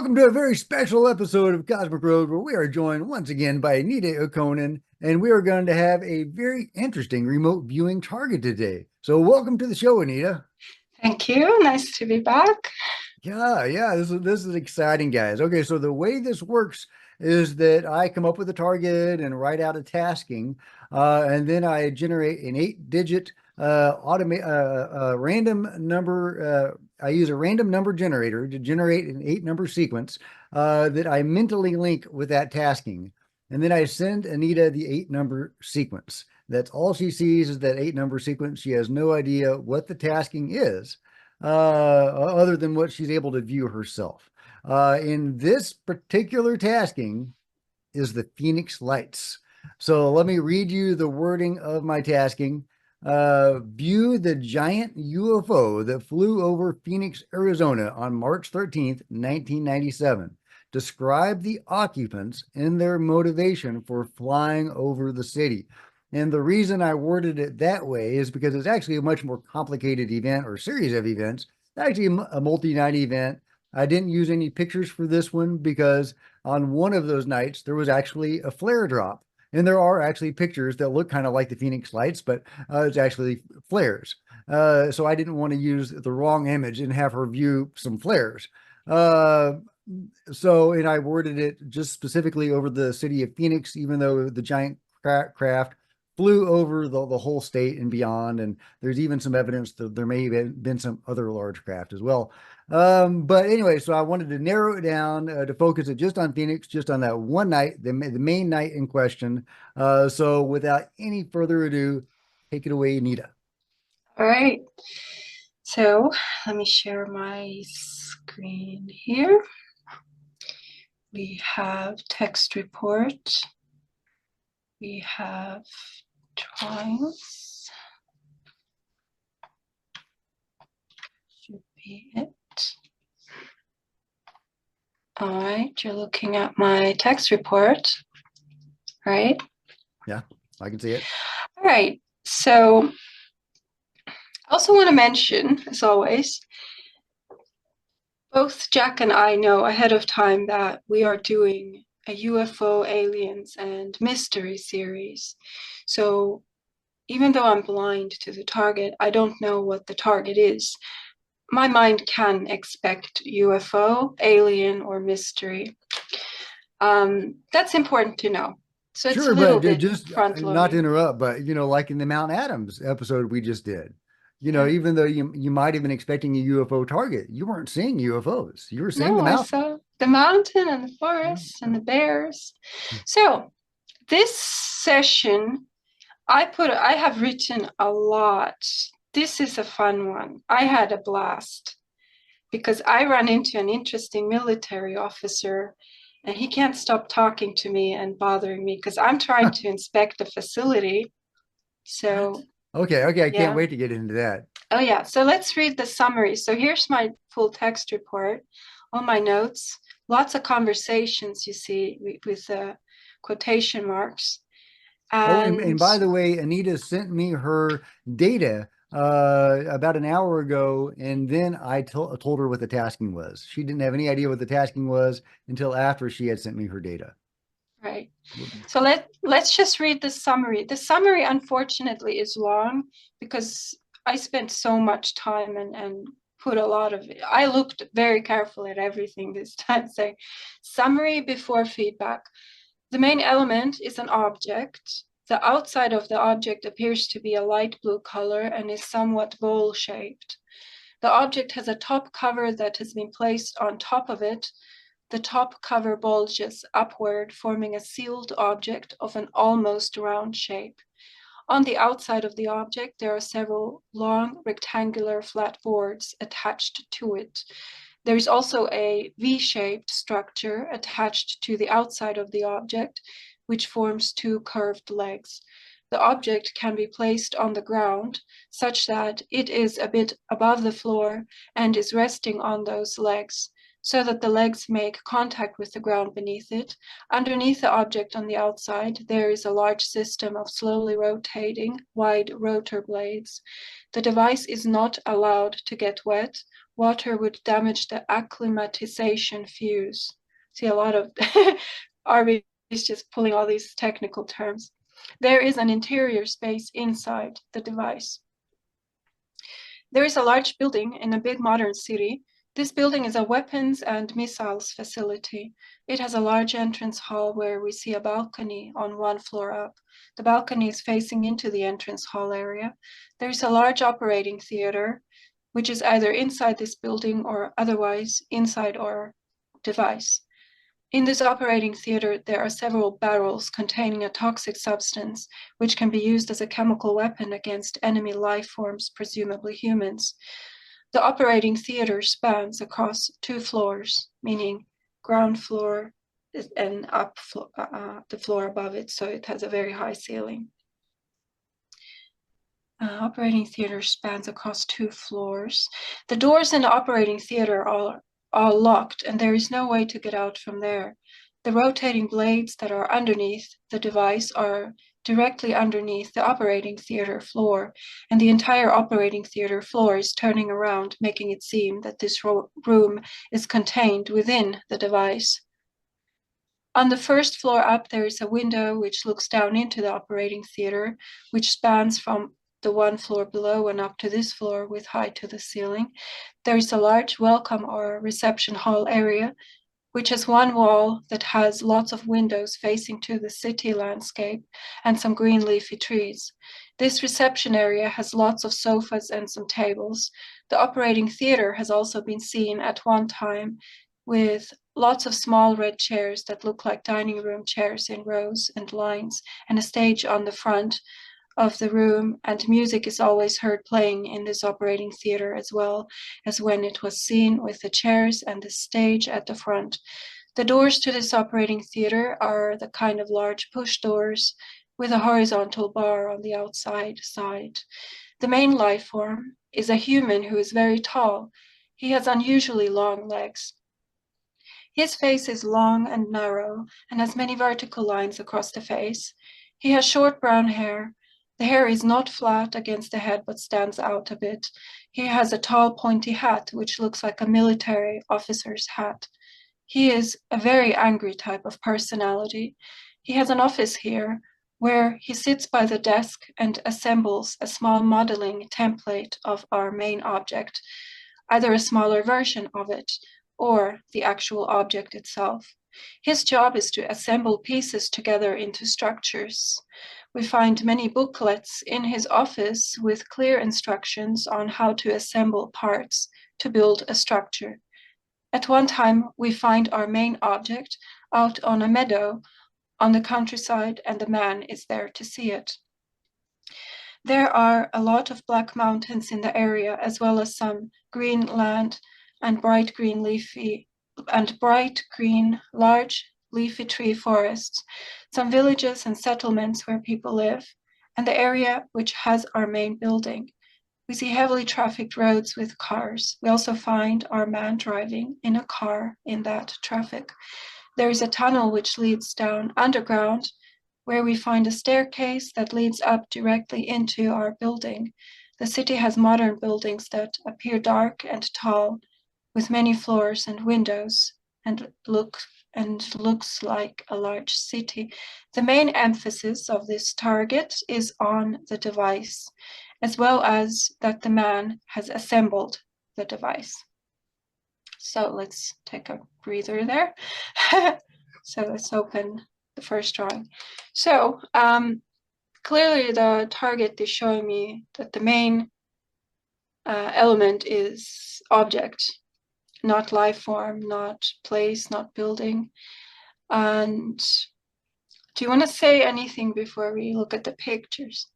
Welcome to a very special episode of Cosmic Road, where we are joined once again by Anita Ikonen, and we are going to have a very interesting remote viewing target today. So, welcome to the show, Anita. Thank you. Nice to be back. Yeah, this is exciting, guys. Okay, so the way this works is that I come up with a target and write out a tasking, and then I generate an eight-digit random number. I use a random number generator to generate an eight-number sequence that I mentally link with that tasking, and then I send Anita the eight-number sequence. That's all she sees is that eight-number sequence. She has no idea what the tasking is other than what she's able to view herself. In this particular tasking is the Phoenix Lights. So let me read you the wording of my tasking. View the giant UFO that flew over Phoenix, Arizona on March 13th, 1997. Describe the occupants and their motivation for flying over the city. And the reason I worded it that way is because it's actually a much more complicated event or series of events. It's actually a multi-night event. I didn't use any pictures for this one because on one of those nights, there was actually a flare drop. And there are actually pictures that look kind of like the Phoenix Lights, but it's actually flares. So I didn't want to use the wrong image and have her view some flares. Uh, and I worded it just specifically over the city of Phoenix, even though the giant craft flew over the whole state and beyond. And there's even some evidence that there may have been some other large craft as well. But anyway, so I wanted to narrow it down to focus it just on Phoenix, just on that one night, the main night in question. So without any further ado, take it away, Anita. All right. So let me share my screen here. We have text report. We have drawings. Should be it. All right. You're looking at my text report, right? Yeah, I can see it. All right. So I also want to mention, as always, both Jack and I know ahead of time that we are doing a UFO, aliens, and mystery series. So even though I'm blind to the target, I don't know what the target is. My mind can expect UFO, alien, or mystery. That's important to know. So it's a Sure, little but bit just front not to loading. interrupt, but like in the Mount Adams episode we just did, Yeah. even though you might have been expecting a UFO target, you weren't seeing UFOs. You were seeing the No, I mountain. saw the mountain and the Yeah, forest and yeah. the bears. So this session I have written a lot. This is a fun one. I had a blast because I ran into an interesting military officer and he can't stop talking to me and bothering me because I'm trying to inspect the facility. So, Okay, I can't yeah. wait to get into that. Oh, yeah. So let's read the summary. So here's my full text report, all my notes, lots of conversations you see with quotation marks. Oh, and And by the way, Anita sent me her data about an hour ago, and then I told her what the tasking was. She didn't have any idea what the tasking was until after she had sent me her data. right. So let's just read the summary. The summary, unfortunately, is long because I spent so much time and put a lot of it. I looked very carefully at everything this time. So, summary before feedback. The main element is an object. The outside of the object appears to be a light blue color and is somewhat bowl-shaped. The object has a top cover that has been placed on top of it. The top cover bulges upward, forming a sealed object of an almost round shape. On the outside of the object, there are several long rectangular flat boards attached to it. There is also a V-shaped structure attached to the outside of the object, which forms two curved legs. The object can be placed on the ground such that it is a bit above the floor and is resting on those legs. so that the legs make contact with the ground beneath it. Underneath the object on the outside, there is a large system of slowly rotating, wide rotor blades. The device is not allowed to get wet. Water would damage the acclimatization fuse. See, a lot of RV is just pulling all these technical terms. There is an interior space inside the device. There is a large building in a big modern city. This building is a weapons and missiles facility. It has a large entrance hall where we see a balcony on one floor up. The balcony is facing into the entrance hall area. There is a large operating theater, which is either inside this building or otherwise inside our device. In this operating theater, there are several barrels containing a toxic substance, which can be used as a chemical weapon against enemy life forms, presumably humans. The operating theater spans across 2 floors, meaning ground floor and the floor above it, so it has a very high ceiling. Operating theater spans across 2 floors. The doors in the operating theater are locked, and there is no way to get out from there. The rotating blades that are underneath the device are directly underneath the operating theater floor, and the entire operating theater floor is turning around, making it seem that this room is contained within the device. On the first floor up, there is a window which looks down into the operating theater, which spans from the 1 floor below and up to this floor with height to the ceiling. There is a large welcome or reception hall area, which has 1 wall that has lots of windows facing to the city landscape and some green leafy trees. This reception area has lots of sofas and some tables. The operating theater has also been seen at one time with lots of small red chairs that look like dining room chairs in rows and lines, and a stage on the front of the room, and music is always heard playing in this operating theater as well as when it was seen with the chairs and the stage at the front. The doors to this operating theater are the kind of large push doors with a horizontal bar on the outside side. The main life form is a human who is very tall. He has unusually long legs. His face is long and narrow and has many vertical lines across the face. He has short brown hair. The hair is not flat against the head but stands out a bit. He has a tall pointy hat which looks like a military officer's hat. He is a very angry type of personality. He has an office here where he sits by the desk and assembles a small modeling template of our main object, either a smaller version of it or the actual object itself. His job is to assemble pieces together into structures. We find many booklets in his office with clear instructions on how to assemble parts to build a structure. At one time, we find our main object out on a meadow on the countryside, and the man is there to see it. There are a lot of black mountains in the area, as well as some green land and bright green large leafy tree forests, some villages and settlements where people live, and the area which has our main building. We see heavily trafficked roads with cars. We also find our man driving in a car in that traffic. There is a tunnel which leads down underground, where we find a staircase that leads up directly into our building. The city has modern buildings that appear dark and tall, with many floors and windows, and looks like a large city. The main emphasis of this target is on the device, as well as that the man has assembled the device. So let's take a breather there. So let's open the first drawing. So clearly the target is showing me that the main element is object, not life form, not place, not building. And do you want to say anything before we look at the pictures?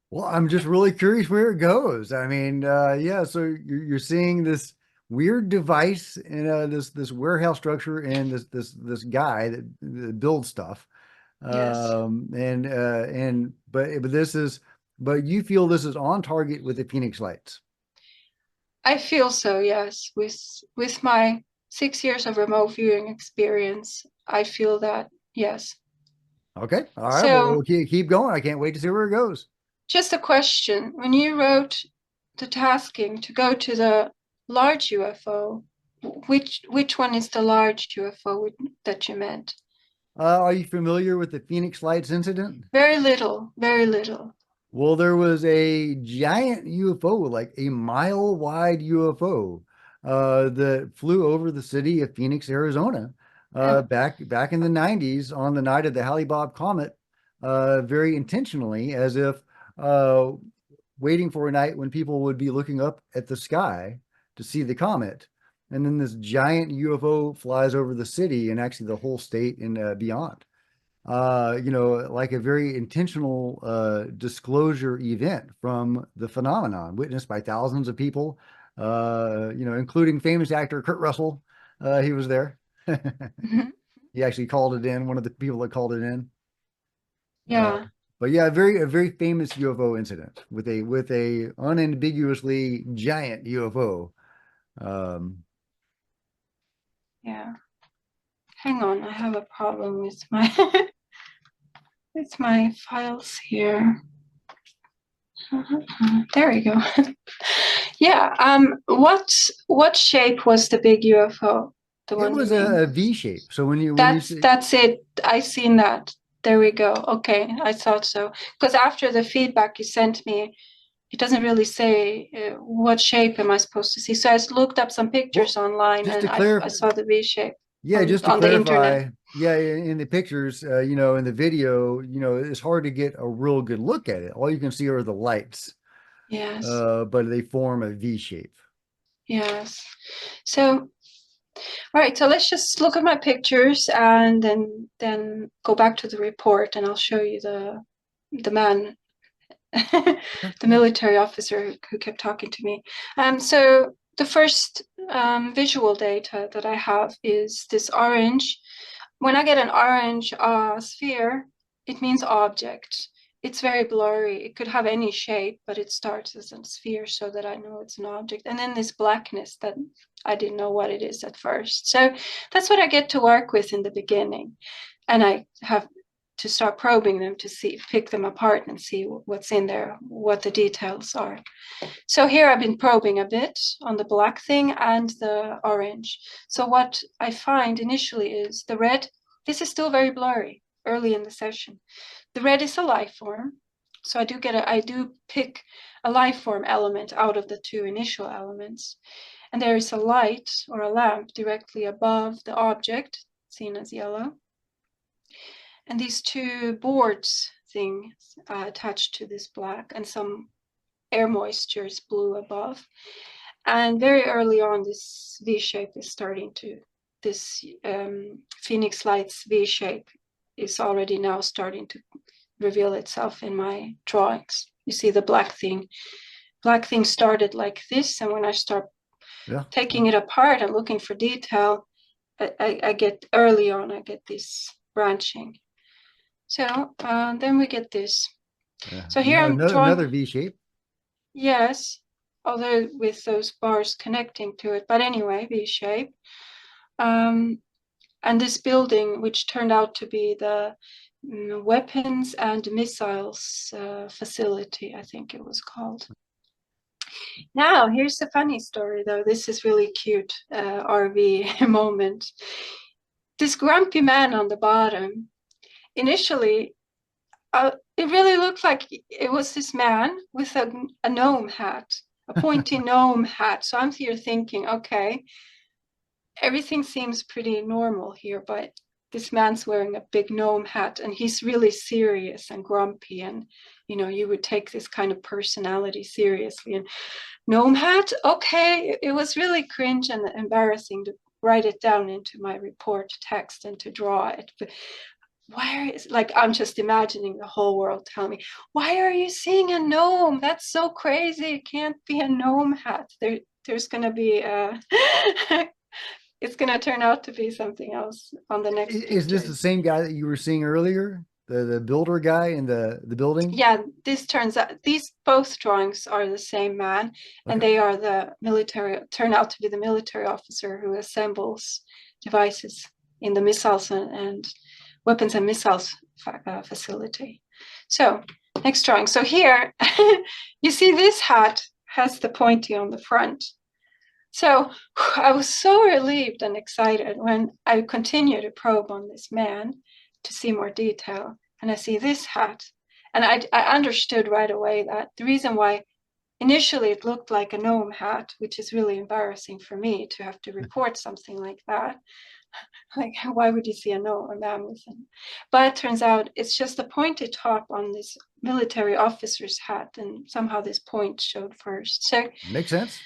Well, I'm just really curious where it goes. I mean, yeah, so you're seeing this weird device in this warehouse structure and this guy that builds stuff. Yes. But you feel this is on target with the Phoenix Lights. I feel so, yes. With my 6 years of remote viewing experience, I feel that, yes. Okay. All right. Well, So we'll keep going. I can't wait to see where it goes. just a question. When you wrote the tasking to go to the large UFO, which one is the large UFO that you meant? Are you familiar with the Phoenix Lights incident? Very little, very little. Well, there was a giant UFO, like a mile wide UFO, that flew over the city of Phoenix, Arizona, Oh. back in the 90s on the night of the Halley-Bob comet, very intentionally, as if uh, waiting for a night when people would be looking up at the sky to see the comet. And then this giant UFO flies over the city and actually the whole state and beyond. Like a very intentional disclosure event from the phenomenon, witnessed by thousands of people, including famous actor Kurt Russell. He was there. Mhm. He actually called it in, one of the people that called it in. Uh, Yeah, but yeah, a very famous UFO incident with a unambiguously giant UFO. Um, yeah. Hang on, I have a problem with my with my files here. There we go. Yeah. What shape was the big UFO? The it one you was mean? a V shape. So when you That's say, that's it. I seen that. There we go. Okay, I thought so. Because after the feedback you sent me, it doesn't really say what shape am I supposed to see. So I looked up some pictures well, online, just and to I clarify, saw the V shape yeah, just to on the internet. clarify, yeah, in the pictures, in the video, it's hard to get a real good look at it. All you can see are the lights, Yes, but they form a V shape. yes. So, all right. So let's just look at my pictures and then go back to the report, and I'll show you the man, Okay, the yeah, military officer who kept talking to me. So the first visual data that I have is this orange. When I get an orange sphere, it means object. It's very blurry. It could have any shape, but it starts as a sphere so that I know it's an object. And then this blackness that I didn't know what it is at first. So that's what I get to work with in the beginning. And I have to start probing them to see, pick them apart and see what's in there, what the details are. So here I've been probing a bit on the black thing and the orange. So what I find initially is the red. This is still very blurry early in the session. The red is a life form. So I do pick a life form element out of the two initial elements. And there is a light or a lamp directly above the object, seen as yellow. And these two boards things attached to this black, and some air moisture is blue above. And very early on, this V shape is starting to, this Phoenix Lights V shape is already now starting to reveal itself in my drawings. You see the black thing. Black thing started like this, and when I start yeah, taking it apart and looking for detail, I get early on, I get this branching. So then we get this. yeah. So here I'm Another drawing, V shape. yes, although with those bars connecting to it. But anyway, V shape. Um, and this building, which turned out to be the weapons and missiles facility, I think it was called. Now, here's the funny story, though. This is really cute RV moment. This grumpy man on the bottom, initially, it really looked like it was this man with a gnome hat, a pointy gnome hat. So I'm here thinking, okay, everything seems pretty normal here, but this man's wearing a big gnome hat and he's really serious and grumpy. And, you would take this kind of personality seriously. And gnome hat, okay, it was really cringe and embarrassing to write it down into my report text and to draw it. But why is, like, I'm just imagining the whole world telling me, why are you seeing a gnome? That's so crazy. It can't be a gnome hat. There's going to be a it's going to turn out to be something else on the next Is this picture. the same guy that you were seeing earlier? the builder guy in the building? Yeah, this turns out these both drawings are the same man, and Okay. they are the military, turn out to be the military officer who assembles devices in the missiles and weapons and missiles facility. So next drawing. So here you see this hat has the pointy on the front. So I was so relieved and excited when I continue to probe on this man to see more detail. And I see this hat. And I understood right away that the reason why initially it looked like a gnome hat, which is really embarrassing for me to have to report something like that. Like, why would you see a gnome, a man with him? But it turns out it's just a pointed top on this military officer's hat. And somehow this point showed first. So Makes sense.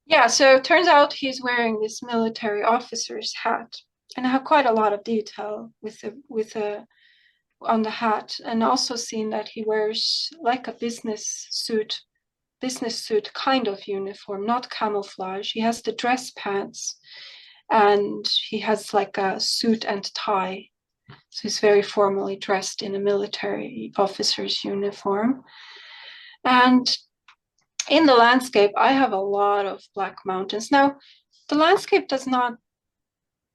yeah, so it turns out he's wearing this military officer's hat, and I have quite a lot of detail with the on the hat, and also seen that he wears like a business suit kind of uniform, not camouflage. He has the dress pants, and he has like a suit and tie. So he's very formally dressed in a military officer's uniform. And in the landscape, I have a lot of black mountains. Now, the landscape does not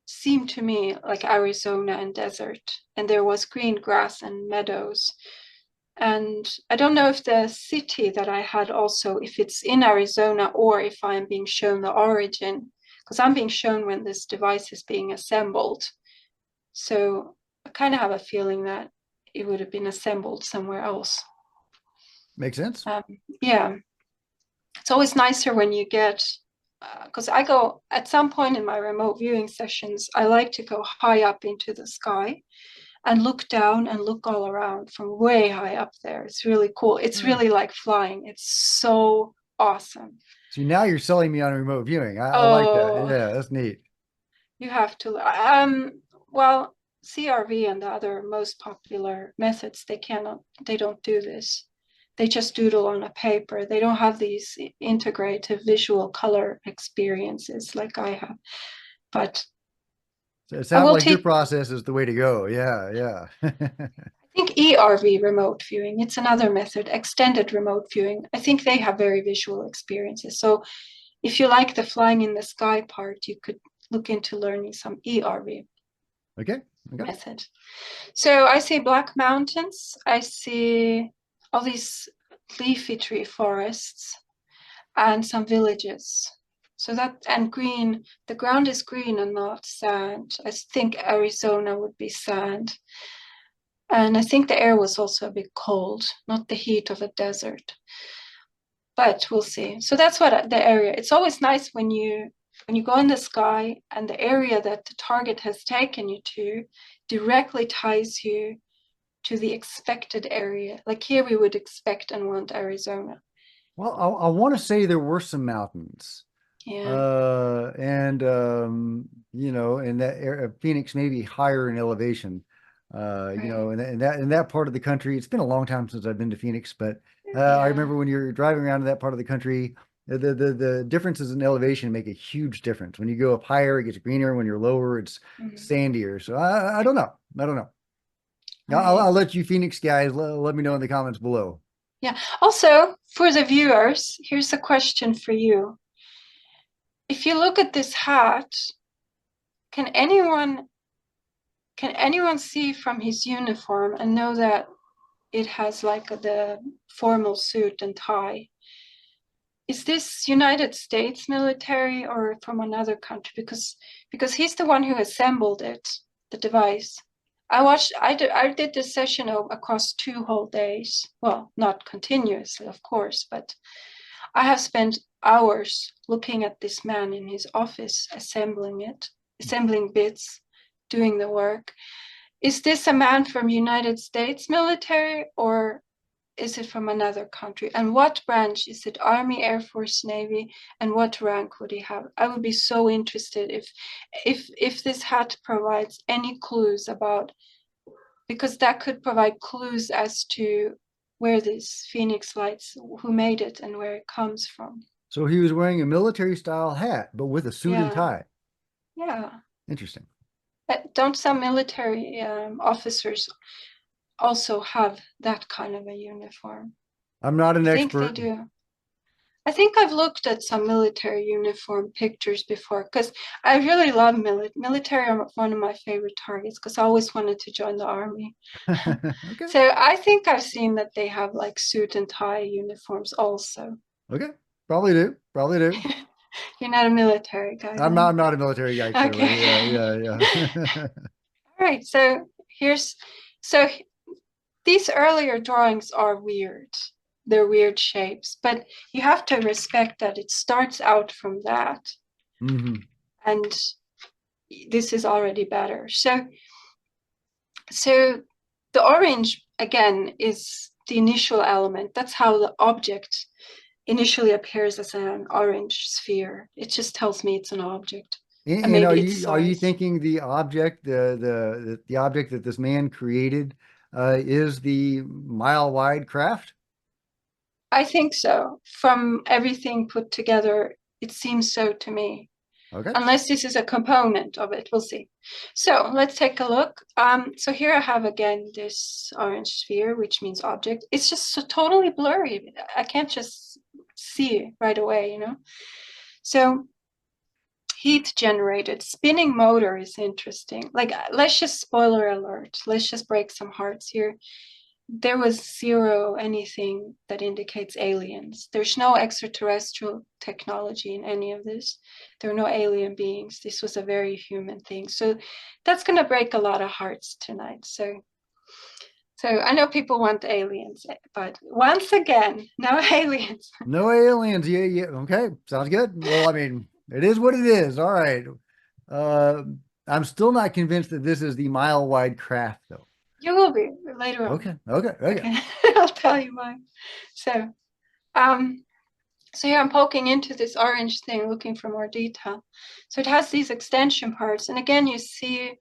seem to me like Arizona and desert, and there was green grass and meadows. And I don't know if the city that I had also, if it's in Arizona or if I'm being shown the origin, because I'm being shown when this device is being assembled. So I kind of have a feeling that it would have been assembled somewhere else. Makes sense. Yeah. It's always nicer when you get, because I go at some point in my remote viewing sessions, I like to go high up into the sky and look down and look all around from way high up there. It's really cool. It's Hmm. really like flying. It's so awesome. See, now you're selling me on remote viewing. I like that. Oh, Yeah, that's neat. you have to. Well, CRV and the other most popular methods, they don't do this. They just doodle on a paper. They don't have these integrative visual color experiences like I have. But So it I sounds will like your teach, process is the way to go. Yeah, yeah. I think ERV remote viewing, it's another method, extended remote viewing. I think they have very visual experiences. So if you like the flying in the sky part, you could look into learning some ERV Okay. Okay. method. So I see black mountains. I see all these leafy tree forests and some villages. So that, and green, the ground is green and not sand. I think Arizona would be sand. And I think the air was also a bit cold, not the heat of a desert. But we'll see. So that's what the area. It's always nice when you go in the sky and the area that the target has taken you to directly ties you to the expected area. Like here, we would expect and want Arizona. Well, I want to say there were some mountains. Yeah. And and that Phoenix may be higher in elevation. Right. In that part of the country, it's been a long time since I've been to Phoenix, but I Yeah. remember when you're driving around in that part of the country, the differences in elevation make a huge difference. When you go up higher, it gets greener. When you're lower, it's Mhm. sandier. So I don't know. I don't know. I'll Right. let you Phoenix guys let me know in the comments below. Yeah. Also, for the viewers, here's a question for you. If you look at this hat, can anyone can anyone see from his uniform and know that it has like the formal suit and tie? Is this United States military or from another country? Because he's the one who assembled it, the device. I did this session across 2 whole days. Well, not continuously, of course, but I have spent hours looking at this man in his office, assembling bits, doing the work. Is this a man from United States military or is it from another country? And what branch? Is it Army, Air Force, Navy? And what rank would he have? I would be so interested if this hat provides any clues about, because that could provide clues as to where this Phoenix Lights, who made it and where it comes from. So he was wearing a military style hat, but with a suit and Yeah, tie. yeah. Interesting. Don't some military officers also have that kind of a uniform. I'm not an I think they expert. do. I think I've looked at some military uniform pictures before because I really love military are one of my favorite targets because I always wanted to join the army. Okay. So I think I've seen that they have like suit and tie uniforms also. Okay. Probably do. Probably do. You're not a military guy I'm then. not a military guy, clearly. Yeah, Okay. yeah, yeah. All right. So here's so these earlier drawings are weird. They're weird shapes, but you have to respect that it starts out from that. Hmm. And this is already better. So the orange again is the initial element. That's how the object initially appears as an orange sphere. It just tells me it's an object. And And maybe its are you size. thinking the object, the object that this man created, is the mile wide craft? I think so. From everything put together, it seems so to me. Okay. Unless this is a component of it, we'll see. So let's take a look. So here I have again this orange sphere, which means object. It's just so totally blurry. I can't just see it right away, you know? So heat generated spinning motor is interesting. Like, let's just spoiler alert. Let's just break some hearts here. There was zero anything that indicates aliens. There's no extraterrestrial technology in any of this. There are no alien beings. This was a very human thing. So that's going to break a lot of hearts tonight. So I know people want aliens, but once again, no aliens. No aliens. Yeah, yeah. Okay. Sounds good. Well, I mean, it is what it is. All right. Uh, I'm still not convinced that this is the mile wide craft, though. You will be later on. Okay. Okay. Okay. Okay, I'll tell you why. So, um, so here I'm poking into this orange thing, looking for more detail. So it has these extension parts. And again, you see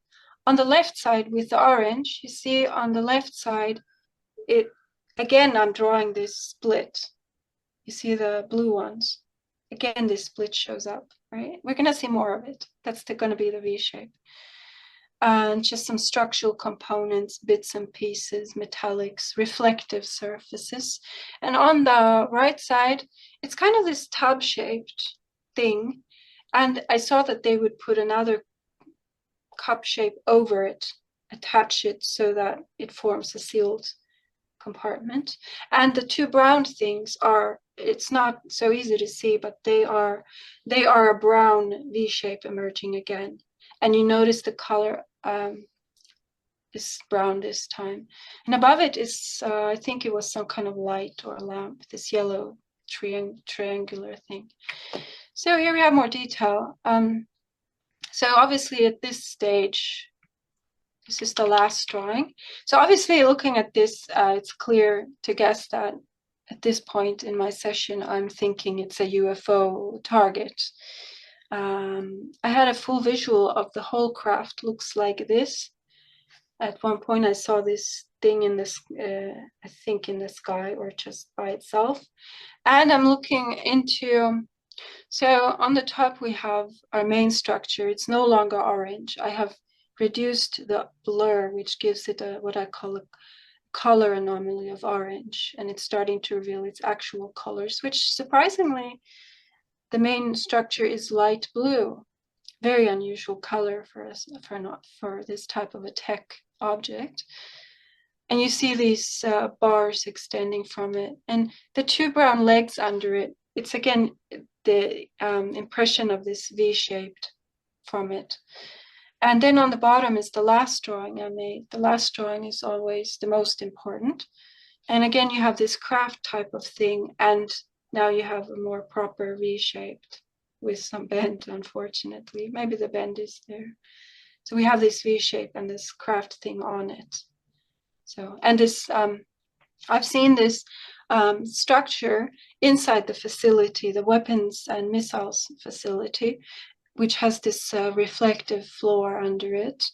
on the left side with the orange, you see on the left side, again, I'm drawing this split. You see the blue ones. Again, this split shows up, right? We're gonna see more of it. That's gonna be the V shape. And just some structural components, bits and pieces, metallics, reflective surfaces. And on the right side, it's kind of this tub-shaped thing. And I saw that they would put another cup shape over it, attach it so that it forms a sealed compartment. And the two brown things are, it's not so easy to see, but they are a brown V shape emerging again. And you notice the color is brown this time. And above it is, I think it was some kind of light or lamp, this yellow triangular thing. So here we have more detail. So obviously at this stage, this is the last drawing. So obviously looking at this, it's clear to guess that at this point in my session, I'm thinking it's a UFO target. I had a full visual of the whole craft looks like this. At one point, I saw this thing in this, I think in the sky or just by itself. And I'm looking into, so on the top, we have our main structure. It's no longer orange. I have reduced the blur, which gives it what I call a color anomaly of orange. And it's starting to reveal its actual colors, which surprisingly, the main structure is light blue. Very unusual color for us, for this type of a tech object. And you see these bars extending from it. And the two brown legs under it, it's again the impression of this V-shaped from it. And then on the bottom is the last drawing I made. The last drawing is always the most important. And again, you have this craft type of thing. And now you have a more proper V-shaped with some bend, unfortunately. Maybe the bend is there. So we have this V shape and this craft thing on it. So, and this, I've seen this structure inside the facility, the weapons and missiles facility, which has this reflective floor under it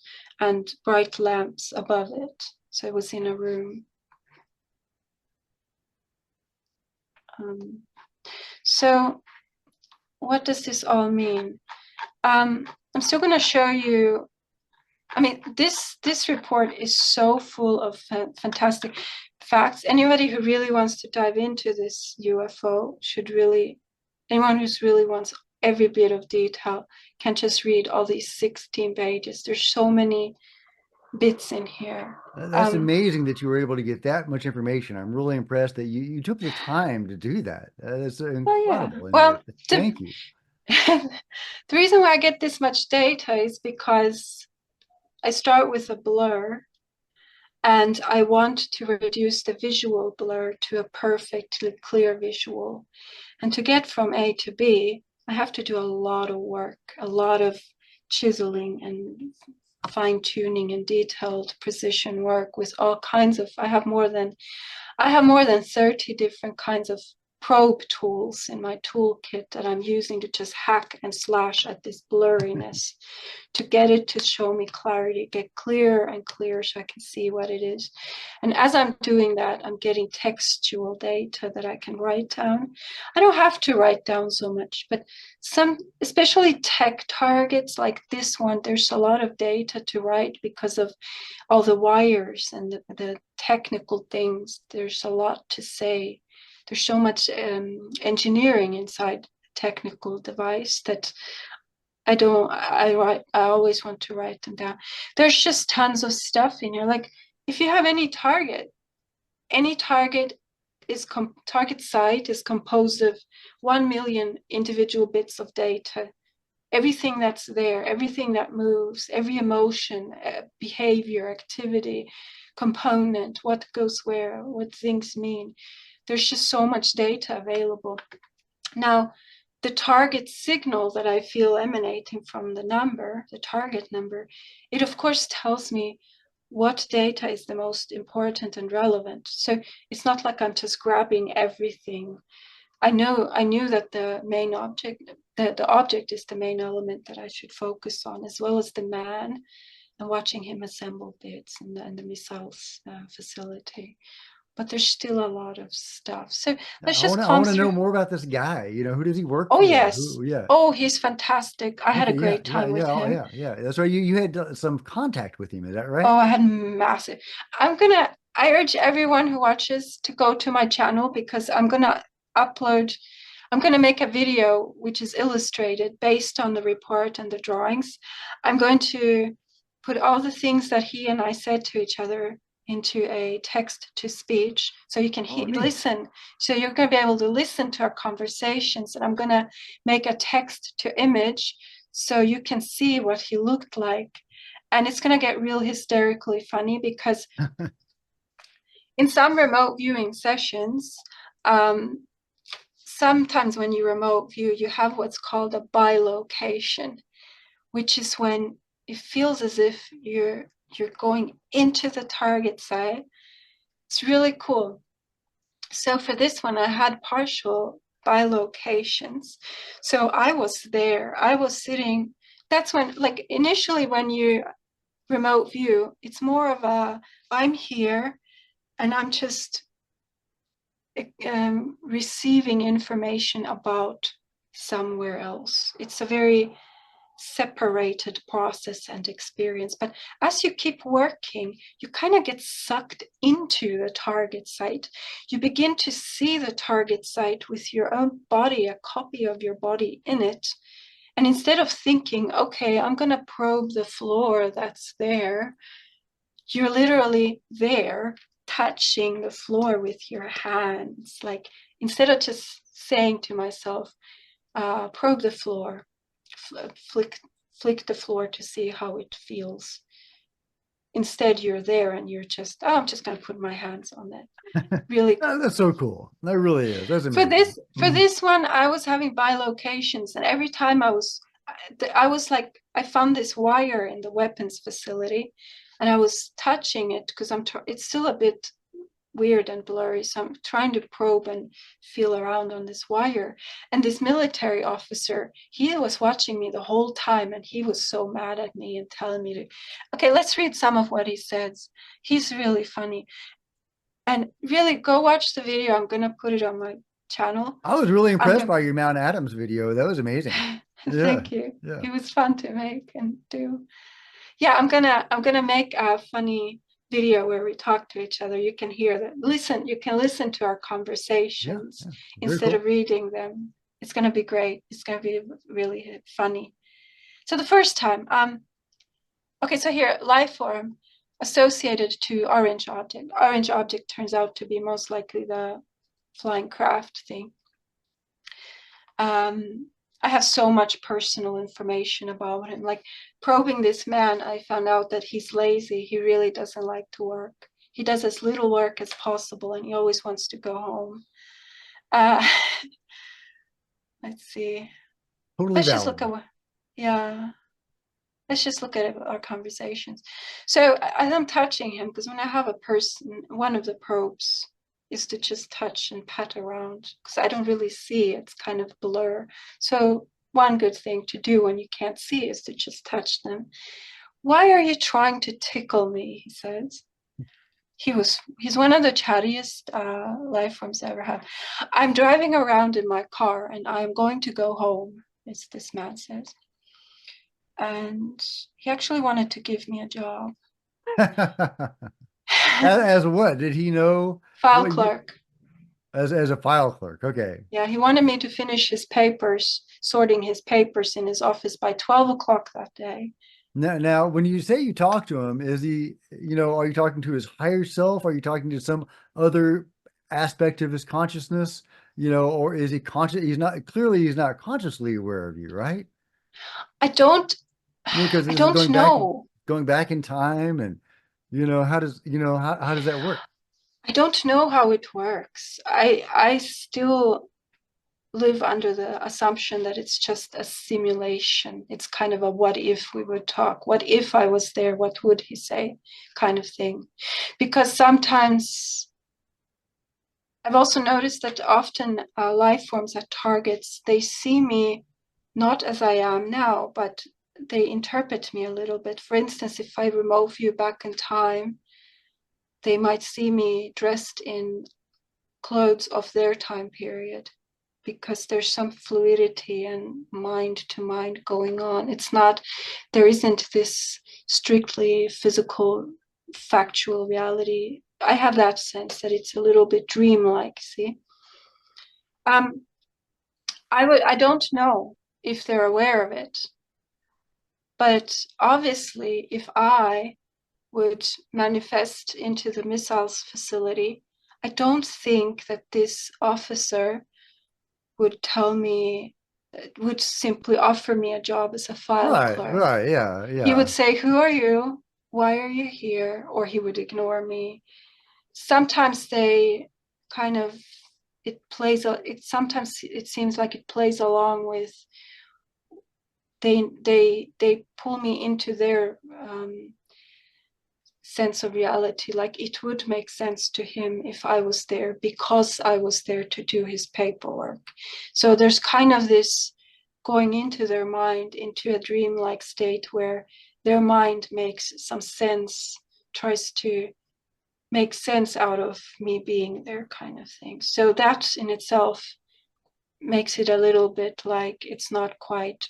and bright lamps above it. So it was in a room. So what does this all mean? I'm still going to show you I mean, this report is so full of fantastic facts. Anybody who really wants to dive into this UFO should really, anyone who's really wants every bit of detail can just read all these 16 pages. There's so many bits in here. That's amazing that you were able to get that much information. I'm really impressed that you took the time to do that. That's Well, yeah. incredible, Anita. Well, Thank you. the reason why I get this much data is because I start with a blur and I want to reduce the visual blur to a perfectly clear visual. And to get from A to B, I have to do a lot of work, a lot of chiseling and fine tuning and detailed precision work with all kinds of, I have more than 30 different kinds of probe tools in my toolkit that I'm using to just hack and slash at this blurriness to get it to show me clarity, get clearer and clearer so I can see what it is. And as I'm doing that, I'm getting textual data that I can write down. I don't have to write down so much, but some, especially tech targets like this one, there's a lot of data to write because of all the wires and the technical things. There's a lot to say. There's so much engineering inside a technical device that I always want to write them down. There's just tons of stuff in here. Like if you have any target target site is composed of 1 million individual bits of data. Everything that's there, everything that moves, every emotion, behavior, activity, component, what goes where, what things mean. There's just so much data available. Now, the target signal that I feel emanating from the number, the target number, it of course tells me what data is the most important and relevant. So it's not like I'm just grabbing everything. I knew that the main object, the object is the main element that I should focus on, as well as the man and watching him assemble bits in the missiles facility. But there's still a lot of stuff. So let's just I want come to through. know more about this guy. Who does he work Oh, for? yes. Who, yeah. Oh, he's fantastic. I had a Okay, yeah, great yeah, time with yeah, oh, him. yeah, yeah. That's right. You had some contact with him, is that right? Oh, I had massive. I urge everyone who watches to go to my channel because upload, I'm gonna make a video which is illustrated based on the report and the drawings. I'm going to put all the things that he and I said to each other into a text to speech so you can Oh, neat. listen. So you're going to be able to listen to our conversations. And I'm going to make a text to image so you can see what he looked like. And it's going to get real hysterically funny because in some remote viewing sessions, um, sometimes when you remote view, you have what's called a bilocation, which is when it feels as if you're going into the target site. It's really cool. So for this one, I had partial bilocations. So I was there. I was sitting. That's when, like initially, when you remote view, it's more of a I'm here and I'm just receiving information about somewhere else. It's a very separated process and experience. But as you keep working, you kind of get sucked into the target site. You begin to see the target site with your own body, a copy of your body in it. And instead of thinking, okay, I'm going to probe the floor that's there, you're literally there touching the floor with your hands. Like instead of just saying to myself, probe the floor, flick the floor to see how it feels. Instead, you're there and you're just, oh, I'm just going to put my hands on it. Really Oh, cool. that's so cool. That really is. That's For amazing. this for this one, I was having bilocations, and every time I was like, I found this wire in the weapons facility, and I was touching it because it's still a bit weird and blurry. So I'm trying to probe and feel around on this wire. And this military officer, he was watching me the whole time and he was so mad at me and telling me to, okay, let's read some of what he says. He's really funny. And really go watch the video. I'm going to put it on my channel. I was really I'm impressed going by your Mount Adams video. That was amazing. to, Yeah, thank you. yeah. It was fun to make and do. Yeah, I'm gonna make a funny video where we talk to each other. You can hear that. Listen, you can listen to our Yeah, conversations yeah, very instead cool. of reading them. It's gonna be great. It's gonna be really funny. So the first time, okay, so here, life form associated to orange object. Orange object turns out to be most likely the flying craft thing. I have so much personal information about him. Like probing this man, I found out that he's lazy. He really doesn't like to work. He does as little work as possible, and he always wants to go home. Uh, let's see. Totally Let's just look valid. at what, yeah. Let's just look at our conversations. So as I'm touching him, because when I have a person, one of the probes is to just touch and pat around, because I don't really see, it's kind of blur. So one good thing to do when you can't see is to just touch them. Why are you trying to tickle me? He says. He's one of the chattiest life forms I ever had. I'm driving around in my car and I'm going to go home, as this man says. And he actually wanted to give me a job. As what? Did he know File what you clerk. as a file clerk? Okay. Yeah, he wanted me to finish his papers, sorting his papers in his office by 12 o'clock that day. Now, when you say you talk to him, is he, are you talking to his higher self? Are you talking to some other aspect of his consciousness? Or is he conscious? He's not consciously aware of you, right? I don't Because I this is don't know. going back in time and how does that work? I don't know how it works. I still live under the assumption that it's just a simulation. It's kind of a what if we would talk? What if I was there? What would he say? Kind of thing. Because sometimes I've also noticed that often life forms at targets, they see me not as I am now, but they interpret me a little bit. For instance, if I remove you back in time, they might see me dressed in clothes of their time period because there's some fluidity and mind to mind going on. It's not, there isn't this strictly physical, factual reality. I have that sense that it's a little bit dreamlike, see? Um, I don't know if they're aware of it, but obviously, if I would manifest into the missiles facility, I don't think that this officer would tell me, would simply offer me a job as a file Right, clerk. right, yeah, He would yeah. say, "Who are you? Why are you here?" Or he would ignore me. Sometimes they kind of, it sometimes it seems like it plays along with, they pull me into their sense of reality. Like it would make sense to him if I was there because I was there to do his paperwork. So there's kind of this going into their mind into a dreamlike state where their mind makes some sense, tries to make sense out of me being there, kind of thing. So that in itself makes it a little bit like it's not quite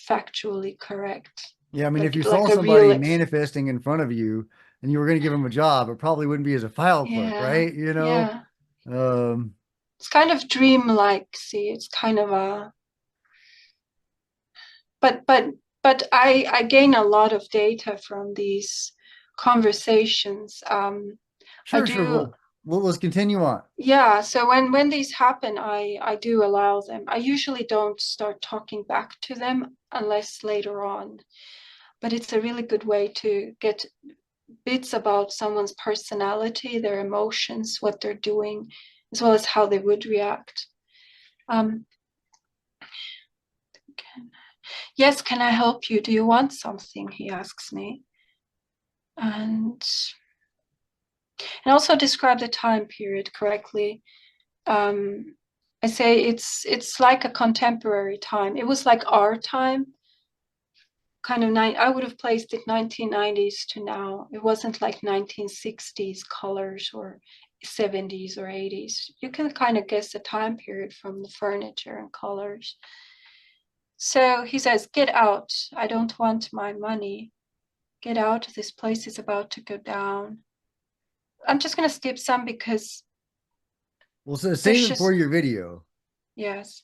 factually correct, Yeah, I mean, if you like saw a real somebody manifesting in front of you and you were going to give him a job, it probably wouldn't be as a file clerk, yeah, right? yeah. Um, It's kind of dreamlike. See, it's kind of a, but I gain a lot of data from these conversations. I sure, sure. do, Well, let's continue on. yeah. So when these happen, I do allow them. I usually don't start talking back to them unless later on. But it's a really good way to get bits about someone's personality, their emotions, what they're doing, as well as how they would react. Um, Yes, can I help you? Do you want something? He asks me. And also describe the time period correctly. Um, I say it's like a contemporary time. It was like our time, kind of I would have placed it 1990s to now. It wasn't like 1960s colors or 70s or 80s. You can kind of guess the time period from the furniture and colors. So he says, "Get out. I don't want my money." Get out, this place is about to go down. I'm just going to skip some because Well, so there's save it for just, your video. yes.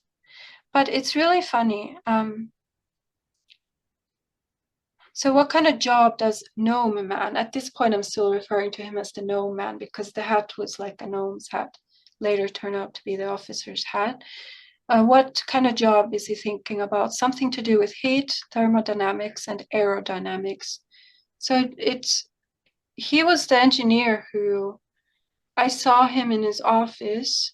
But it's really funny. So what kind of job does gnome man? At this point, I'm still referring to him as the gnome man because the hat was like a gnome's hat, later turned out to be the officer's hat. What kind of job is he thinking about? Something to do with heat, thermodynamics, and aerodynamics. So he was the engineer who I saw him in his office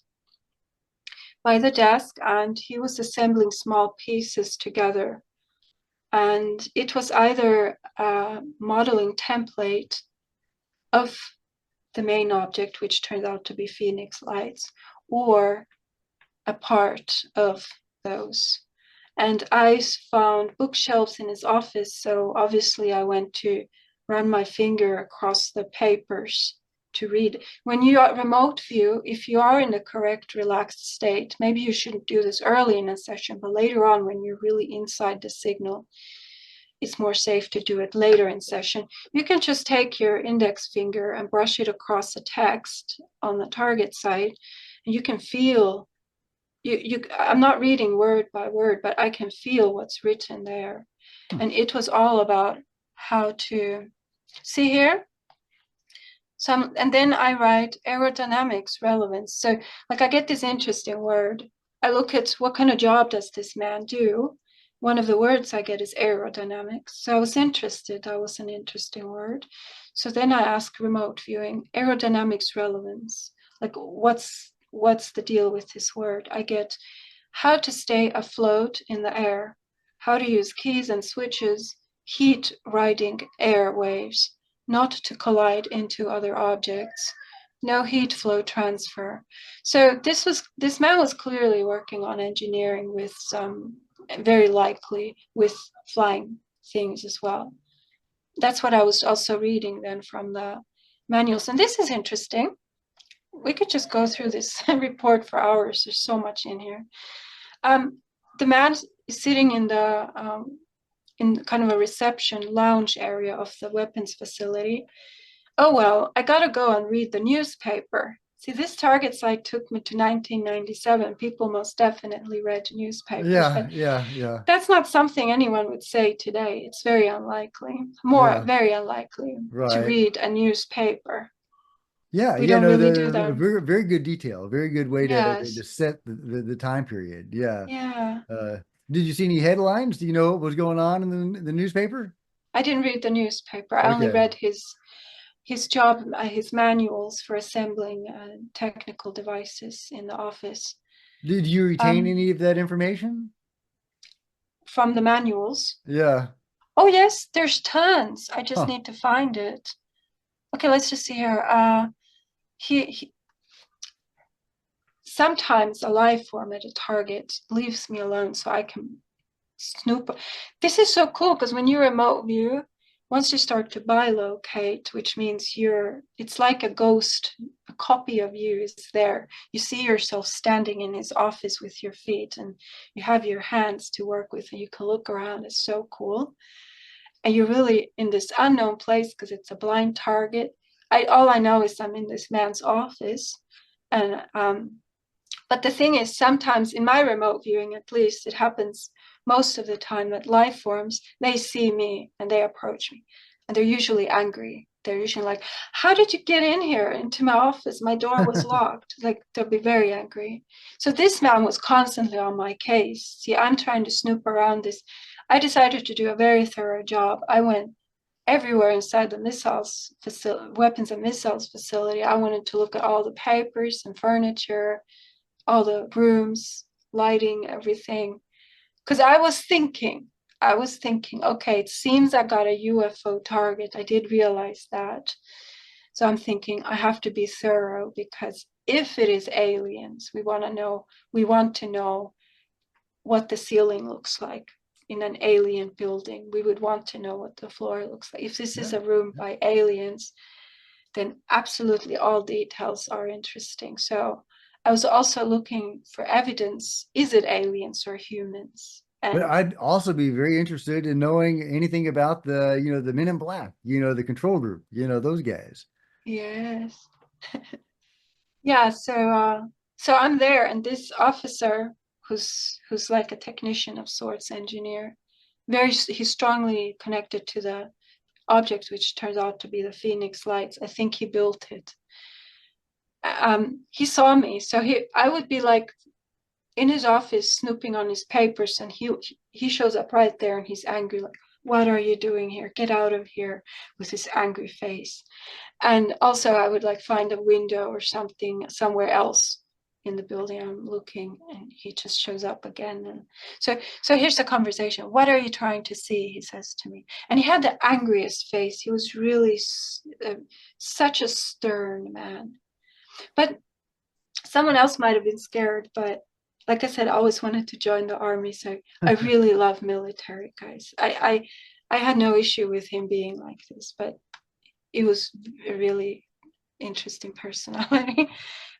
by the desk, and he was assembling small pieces together. And it was either a modeling template of the main object, which turned out to be Phoenix lights, or a part of those. And I found bookshelves in his office, so obviously I went to run my finger across the papers to read. When you are remote view, if you are in the correct relaxed state, maybe you shouldn't do this early in a session, but later on when you're really inside the signal, it's more safe to do it later in session. You can just take your index finger and brush it across the text on the target site, and you can feel, I'm not reading word by word, but I can feel what's written there. And it was all about how to see here. And then I write aerodynamics relevance. So like I get this interesting word. I look at what kind of job does this man do? One of the words I get is aerodynamics. So I was interested. That was an interesting word. So then I ask remote viewing, aerodynamics relevance. Like what's the deal with this word? I get how to stay afloat in the air, how to use keys and switches, heat riding air waves, not to collide into other objects, no heat flow transfer. So this man was clearly working on engineering with some, very likely with flying things as well. That's what I was also reading then from the manuals. And this is interesting. We could just go through this report for hours. There's so much in here. The man is sitting in kind of a reception lounge area of the weapons facility. Oh, well, I gotta go and read the newspaper. See, this target site took me to 1997. People most definitely read newspapers, Yeah, but yeah, yeah, that's not something anyone would say today. It's very unlikely, yeah. very unlikely to Right. read a newspaper. Yeah, We yeah, don't no, really do the that. very, very good detail, very good way to Yes. set the time period. Yeah. Yeah. Uh, did you see any headlines? Do you know what was going on in the newspaper? I didn't read the newspaper. I only Okay. read his job, his manuals for assembling technical devices in the office. Did you retain Um, any of that information? from the manuals. Yeah. Oh yes, there's tons. I just Huh. need to find it. Okay, let's just see here. He sometimes a live form at a target leaves me alone so I can snoop. This is so cool because when you remote view, once you start to bilocate, which means it's like a ghost, a copy of you is there. You see yourself standing in his office with your feet and you have your hands to work with and you can look around. It's so cool. And you're really in this unknown place because it's a blind target. All I know is I'm in this man's office. And but the thing is, sometimes in my remote viewing, at least, it happens most of the time that life forms, they see me and they approach me. And they're usually angry. They're usually like, how did you get in here into my office? My door was locked. Like, they'll be very angry. So this man was constantly on my case. See, I'm trying to snoop around this. I decided to do a very thorough job. I went everywhere inside the missiles facility, weapons and missiles facility. I wanted to look at all the papers and furniture, all the rooms, lighting, everything. Because I was thinking, okay, it seems I got a UFO target. I did realize that. So I'm thinking I have to be thorough because if it is aliens, we want to know what the ceiling looks like in an alien building. We would want to know what the floor looks like. If this is Yeah. a room by aliens, then absolutely all details are interesting. So I was also looking for evidence. Is it aliens or humans? But And I'd also be very interested in knowing anything about the, the Men in Black, the control group, those guys. yes, yeah. So I'm there, and this officer, who's like a technician of sorts, engineer, he's strongly connected to the object, which turns out to be the Phoenix Lights. I think he built it. He saw me, so I would be like in his office snooping on his papers, and he shows up right there, and he's angry, like, "What are you doing here? Get out of here!" with his angry face. And also, I would like find a window or something somewhere else in the building I'm looking, and he just shows up again. And so here's the conversation. "What are you trying to see?" he says to me, and he had the angriest face. He was really such a stern man. But someone else might have been scared, but like I said, I always wanted to join the army, so I really love military guys. I had no issue with him being like this, but it was a really interesting personality.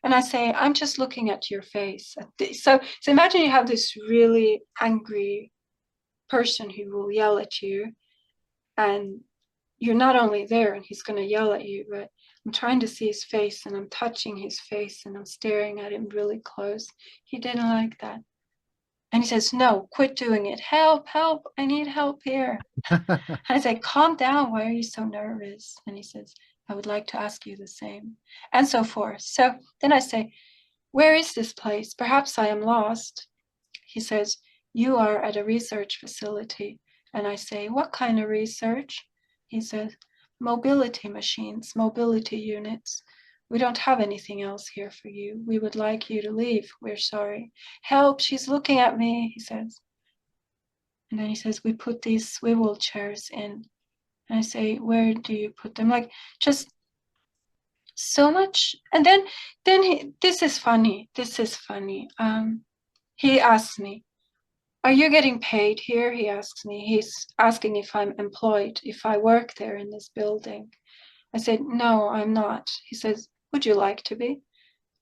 And I say, "I'm just looking at your face." So imagine you have this really angry person who will yell at you, and you're not only there and he's going to yell at you, but I'm trying to see his face, and I'm touching his face, and I'm staring at him really close. He didn't like that. And he says, "No, quit doing it. Help, help. I need help here." And I say, "Calm down. Why are you so nervous?" And he says, "I would like to ask you the same." And so forth. So then I say, "Where is this place? Perhaps I am lost." He says, "You are at a research facility." And I say, "What kind of research?" He says, "Mobility machines, mobility units. We don't have anything else here for you. We would like you to leave. We're sorry." "Help, she's looking at me," he says. And then he says, "We put these swivel chairs in." And I say, "Where do you put them?" Like, just so much. And then this is funny. This is funny. He asks me, "Are you getting paid here?" He asks me. He's asking if I'm employed, if I work there in this building. I said, "No, I'm not." He says, "Would you like to be?"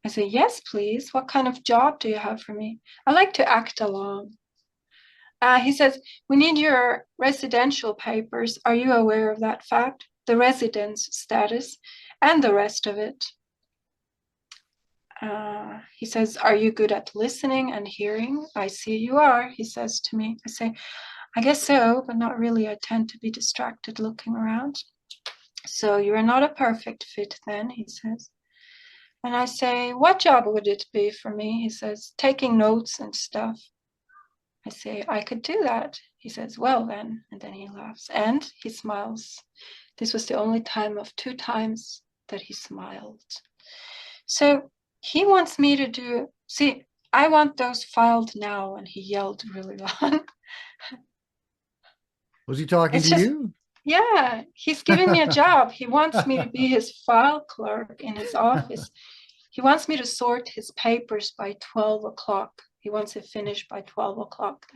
I say, "Yes, please. What kind of job do you have for me? I like to act along." He says, "We need your residential papers. Are you aware of that fact? The residence status and the rest of it." He says, "Are you good at listening and hearing?" "I see you are," he says to me. I say, "I guess so, but not really. I tend to be distracted looking around." "So you are not a perfect fit then," he says. And I say, "What job would it be for me?" He says, "Taking notes and stuff." I say, "I could do that." He says, "Well then," and then he laughs and he smiles. This was the only time of 2 times that he smiled. So he wants me to do, see, "I want those filed now." And he yelled really loud. Was he talking It's to just, you? yeah, he's giving me a job. He wants me to be his file clerk in his office. He wants me to sort his papers by 12 o'clock. He wants it finished by 12 o'clock.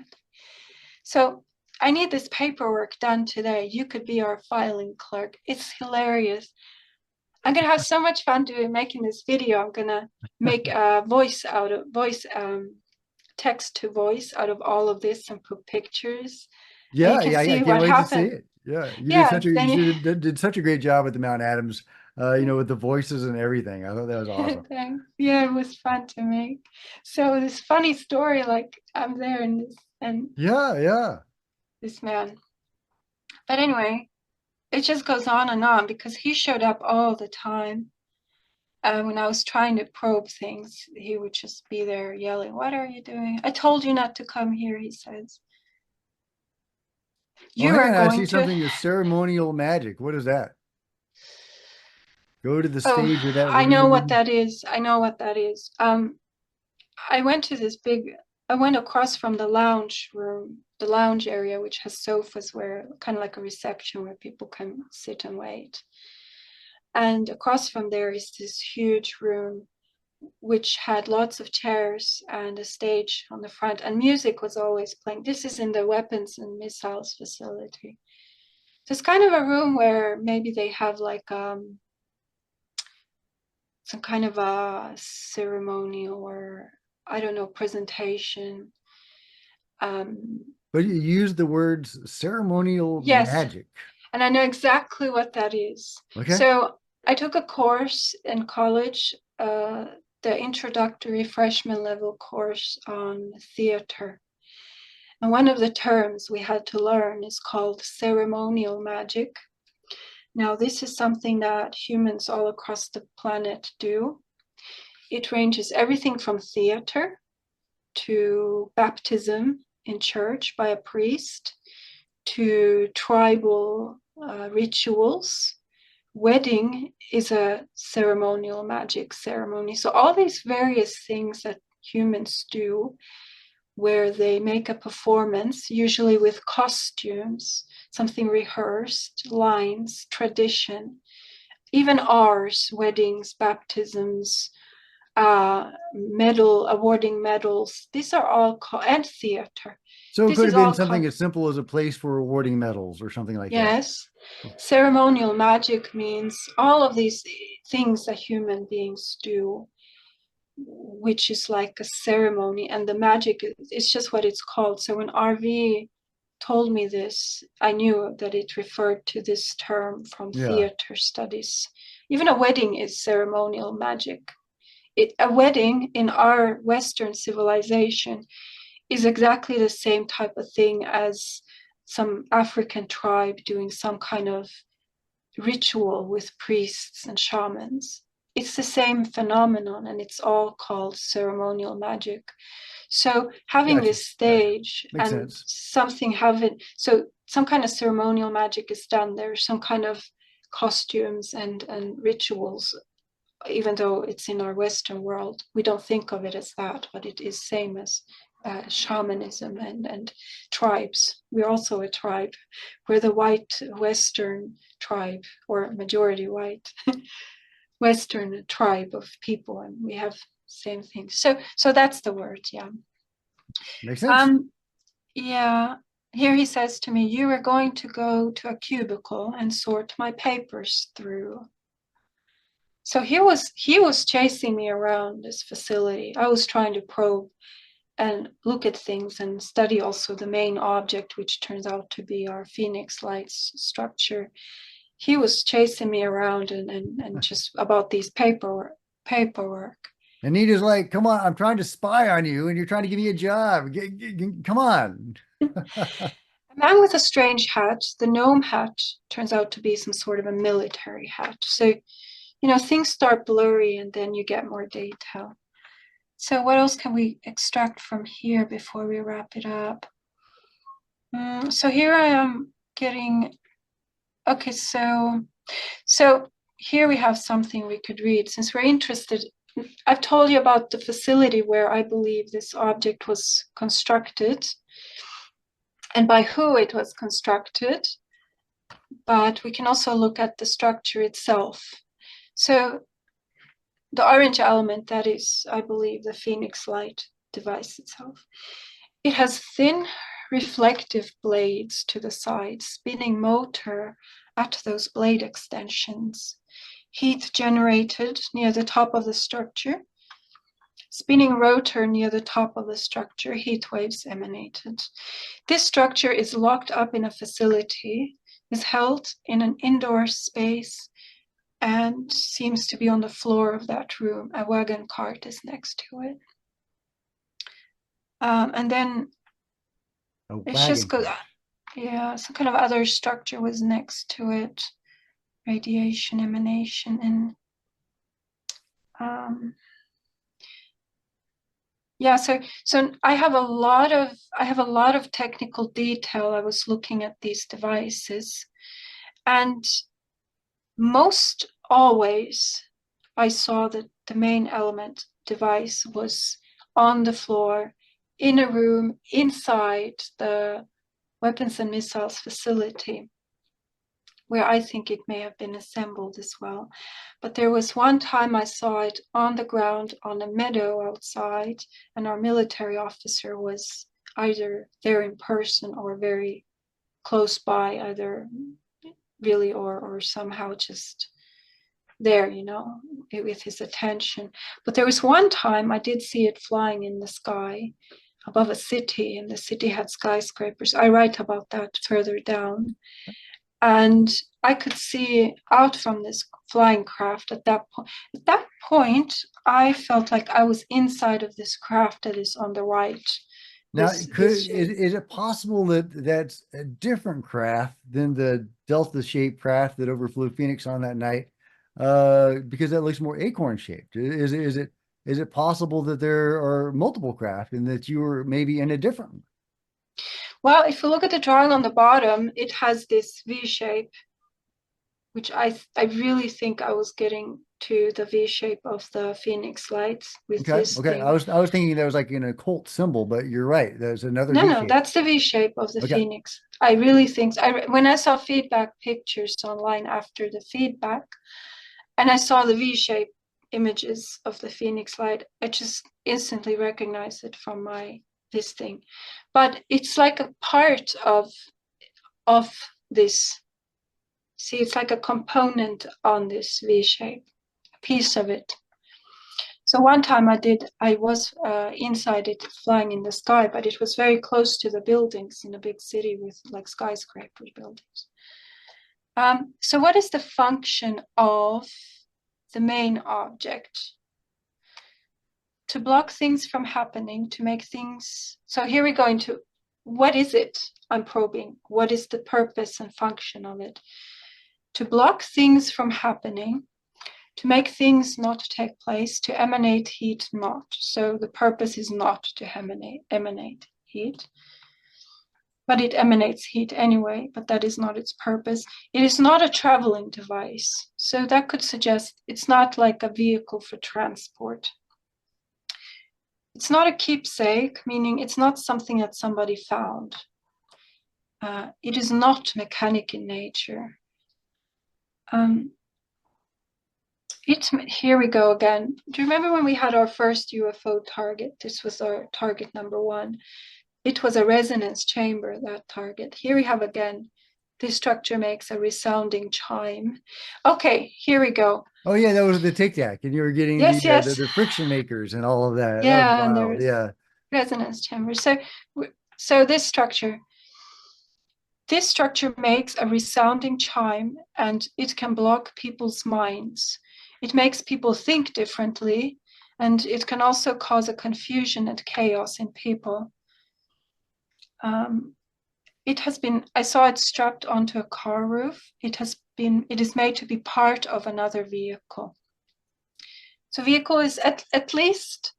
So I need this paperwork done today. You could be our filing clerk. It's hilarious. I'm gonna have so much fun making this video. I'm gonna make a voice text to voice out of all of this and put pictures, and you Yeah, can yeah, yeah. I see can't what wait to see happened. it. Yeah, Yeah, then you did such a great job with the Mount Adams, with the voices and everything. I thought that was awesome. thanks. Yeah, it was fun to make. So this funny story, like I'm there and Yeah, yeah. this man. But anyway, it just goes on and on because he showed up all the time. When I was trying to probe things, he would just be there yelling, "What are you doing? I told you not to come here," he says. Oh, "You hang are on. I see going to." something as ceremonial magic. What is that? Go to the Oh, stage of that I know what room. that is. I know what that is. I went to this big, I went across from the lounge room, the lounge area, which has sofas where kind of like a reception where people can sit and wait. And across from there is this huge room which had lots of chairs and a stage on the front, and music was always playing. This is in the weapons and missiles facility. So it's kind of a room where maybe they have like some kind of a ceremony or I don't know, presentation. But you use the words ceremonial Yes, magic. and I know exactly what that is. Okay. So I took a course in college, the introductory freshman level course on theater. And one of the terms we had to learn is called ceremonial magic. Now, this is something that humans all across the planet do. It ranges everything from theater to baptism in church by a priest to tribal rituals. Wedding is a ceremonial magic ceremony. So, all these various things that humans do where they make a performance, usually with costumes, something rehearsed, lines, tradition, even ours, weddings, baptisms, awarding medals. These are all and theater. So it This could is have been all something as simple as a place for awarding medals or something like that. yes. Ceremonial magic means all of these things that human beings do, which is like a ceremony, and the magic is just what it's called. So when RV told me this, I knew that it referred to this term from Yeah. theater studies. Even a wedding is ceremonial magic. A wedding in our Western civilization is exactly the same type of thing as some African tribe doing some kind of ritual with priests and shamans. It's the same phenomenon, and it's all called ceremonial magic. So having Gotcha. this Gotcha. stage Makes and sense. something having so some kind of ceremonial magic is done. There's some kind of costumes and rituals, even though it's in our Western world, we don't think of it as that, but it is same as shamanism and tribes. We're also a tribe. We're the white Western tribe, or majority white Western tribe of people, and we have same thing. So that's the word, yeah. Makes sense. Um, yeah. Here he says to me, "You are going to go to a cubicle and sort my papers through." So he was chasing me around this facility. I was trying to probe and look at things and study also the main object, which turns out to be our Phoenix Lights structure. He was chasing me around and just about these paperwork. Anita's like, come on, I'm trying to spy on you and you're trying to give me a job. Come on. A man with a strange hat, the gnome hat, turns out to be some sort of a military hat. So, things start blurry and then you get more detail. So what else can we extract from here before we wrap it up? So here I am getting, okay, so here we have something we could read. Since we're interested, I've told you about the facility where I believe this object was constructed and by who it was constructed, but we can also look at the structure itself. So the orange element, that is, I believe, the Phoenix Light device itself. It has thin reflective blades to the sides, spinning motor at those blade extensions. Heat generated near the top of the structure. Spinning rotor near the top of the structure, heat waves emanated. This structure is locked up in a facility, is held in an indoor space, and seems to be on the floor of that room. A wagon cart is next to it. And then A it's just wagon good. cart. Yeah, some kind of other structure was next to it. Radiation emanation and yeah, so I have a lot of technical detail. I was looking at these devices, and most always I saw that the main element device was on the floor in a room inside the weapons and missiles facility, where I think it may have been assembled as well. But there was one time I saw it on the ground on a meadow outside, and our military officer was either there in person or very close by, either really or somehow just there, with his attention. But there was one time I did see it flying in the sky. above a city, and the city had skyscrapers. I write about that further down. And I could see out from this flying craft at that point. At that point, I felt like I was inside of this craft that is on the right. Now, This is it possible that that's a different craft than the delta shaped craft that overflew Phoenix on that night? Because that looks more acorn shaped. Is it possible that there are multiple craft and that you were maybe in a different one? Well, if you look at the drawing on the bottom, it has this V shape, which I really think I was getting to the V shape of the Phoenix lights with Okay, this okay. thing. I was thinking that was like an occult symbol, but you're right. There's another No, V no, shape. that's the V shape of the Okay. Phoenix. I really think so. When I saw feedback pictures online after the feedback, and I saw the V shape images of the Phoenix light, I just instantly recognized it from this thing. But it's like a part of this. See, it's like a component on this V shape, a piece of it. So one time I was inside it flying in the sky, but it was very close to the buildings in a big city with like skyscraper buildings. So what is the function of the main object? To block things from happening, to make things. So here we go into what is it I'm probing? What is the purpose and function of it? To block things from happening, to make things not take place, to emanate heat not. So the purpose is not to emanate heat, but it emanates heat anyway, but that is not its purpose. It is not a traveling device. So that could suggest it's not like a vehicle for transport. It's not a keepsake, meaning it's not something that somebody found. It is not mechanic in nature. Here we go again. Do you remember when we had our first UFO target? This was our target number 1. It was a resonance chamber, that target. Here we have again, this structure makes a resounding chime. Okay, here we go. Oh yeah, that was the Tic Tac, and you were getting Yes, yes. the friction makers and all of that. That was Yeah, and wild. there's Yeah. resonance chamber. So this structure makes a resounding chime, and it can block people's minds. It makes people think differently, and it can also cause a confusion and chaos in people. I saw it strapped onto a car roof. It is made to be part of another vehicle. So vehicle is at least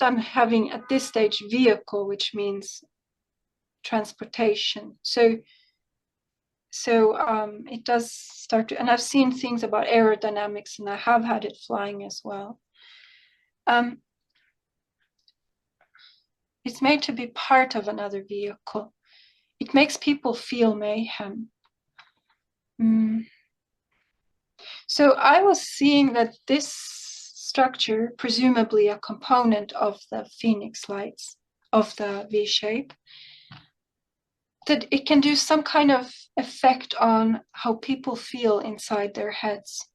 I'm having at this stage vehicle, which means transportation. So it does start to, and I've seen things about aerodynamics, and I have had it flying as well. It's made to be part of another vehicle. It makes people feel mayhem. So I was seeing that this structure, presumably a component of the Phoenix lights, of the V shape, that it can do some kind of effect on how people feel inside their heads.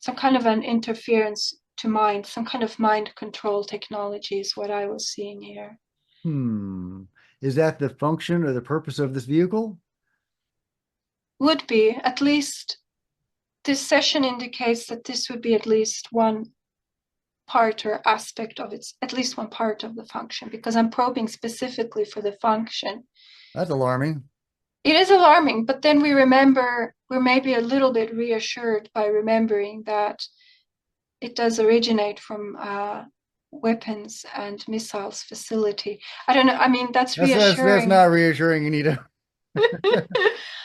Some kind of an interference to mind, some kind of mind control technology is what I was seeing here. Is that the function or the purpose of this vehicle? Would be, at least this session indicates that this would be at least one part or aspect of its, at least one part of the function, because I'm probing specifically for the function. That's alarming. It is alarming, but then we're maybe a little bit reassured by remembering that it does originate from weapons and missiles facility. I don't know. I mean, that's That's reassuring. not reassuring, Anita.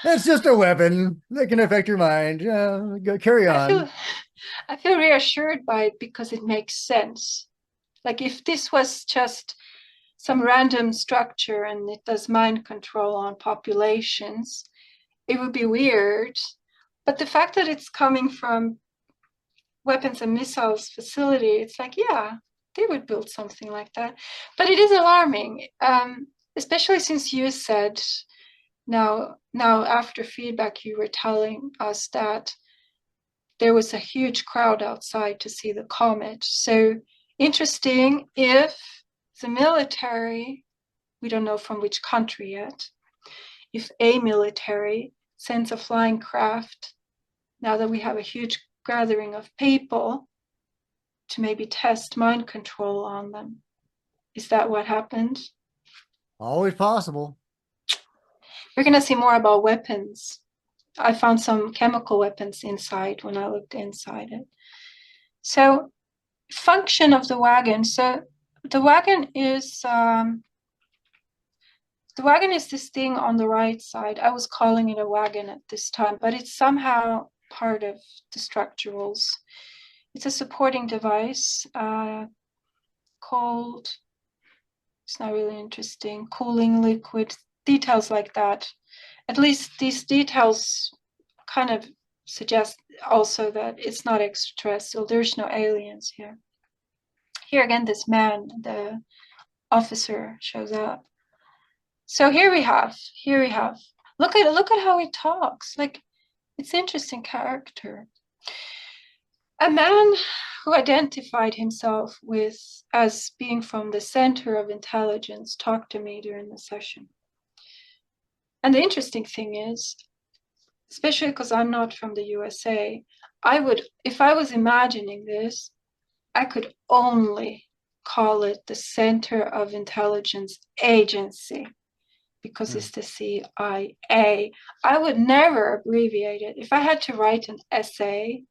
That's just a weapon that can affect your mind. Go carry on. I feel reassured by it because it makes sense. Like if this was just some random structure and it does mind control on populations, it would be weird. But the fact that it's coming from weapons and missiles facility, it's like, yeah, they would build something like that. But it is alarming, especially since you said now after feedback, you were telling us that there was a huge crowd outside to see the comet. So interesting if the military, we don't know from which country yet, if a military sends a flying craft, now that we have a huge gathering of people, to maybe test mind control on them. Is that what happened? Always possible. We're going to see more about weapons. I found some chemical weapons inside when I looked inside it. So, function of the wagon. So, the wagon is this thing on the right side. I was calling it a wagon at this time, but it's somehow part of the structurals. It's a supporting device called, it's not really interesting, cooling liquid, details like that. At least these details kind of suggest also that it's not extraterrestrial. There's no aliens here. Here again, this man, the officer, shows up. So here we have. Look at how he talks. Like, it's interesting character. A man who identified himself as being from the center of intelligence talked to me during the session. And the interesting thing is, especially because I'm not from the USA, if I was imagining this, I could only call it the Center of Intelligence Agency, because it's the CIA. I would never abbreviate it. If I had to write an essay,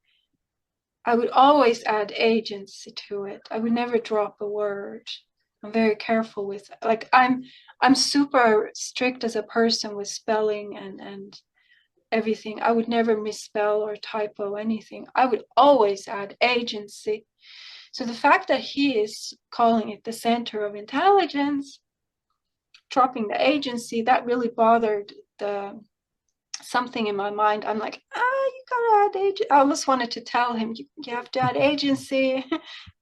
I would always add agency to it. I would never drop a word. I'm very careful with, like, I'm super strict as a person with spelling and everything. I would never misspell or typo anything. I would always add agency. So the fact that he is calling it the Center of Intelligence, dropping the agency, that really bothered something in my mind. I'm like, you gotta add agency. I almost wanted to tell him, you have to add agency.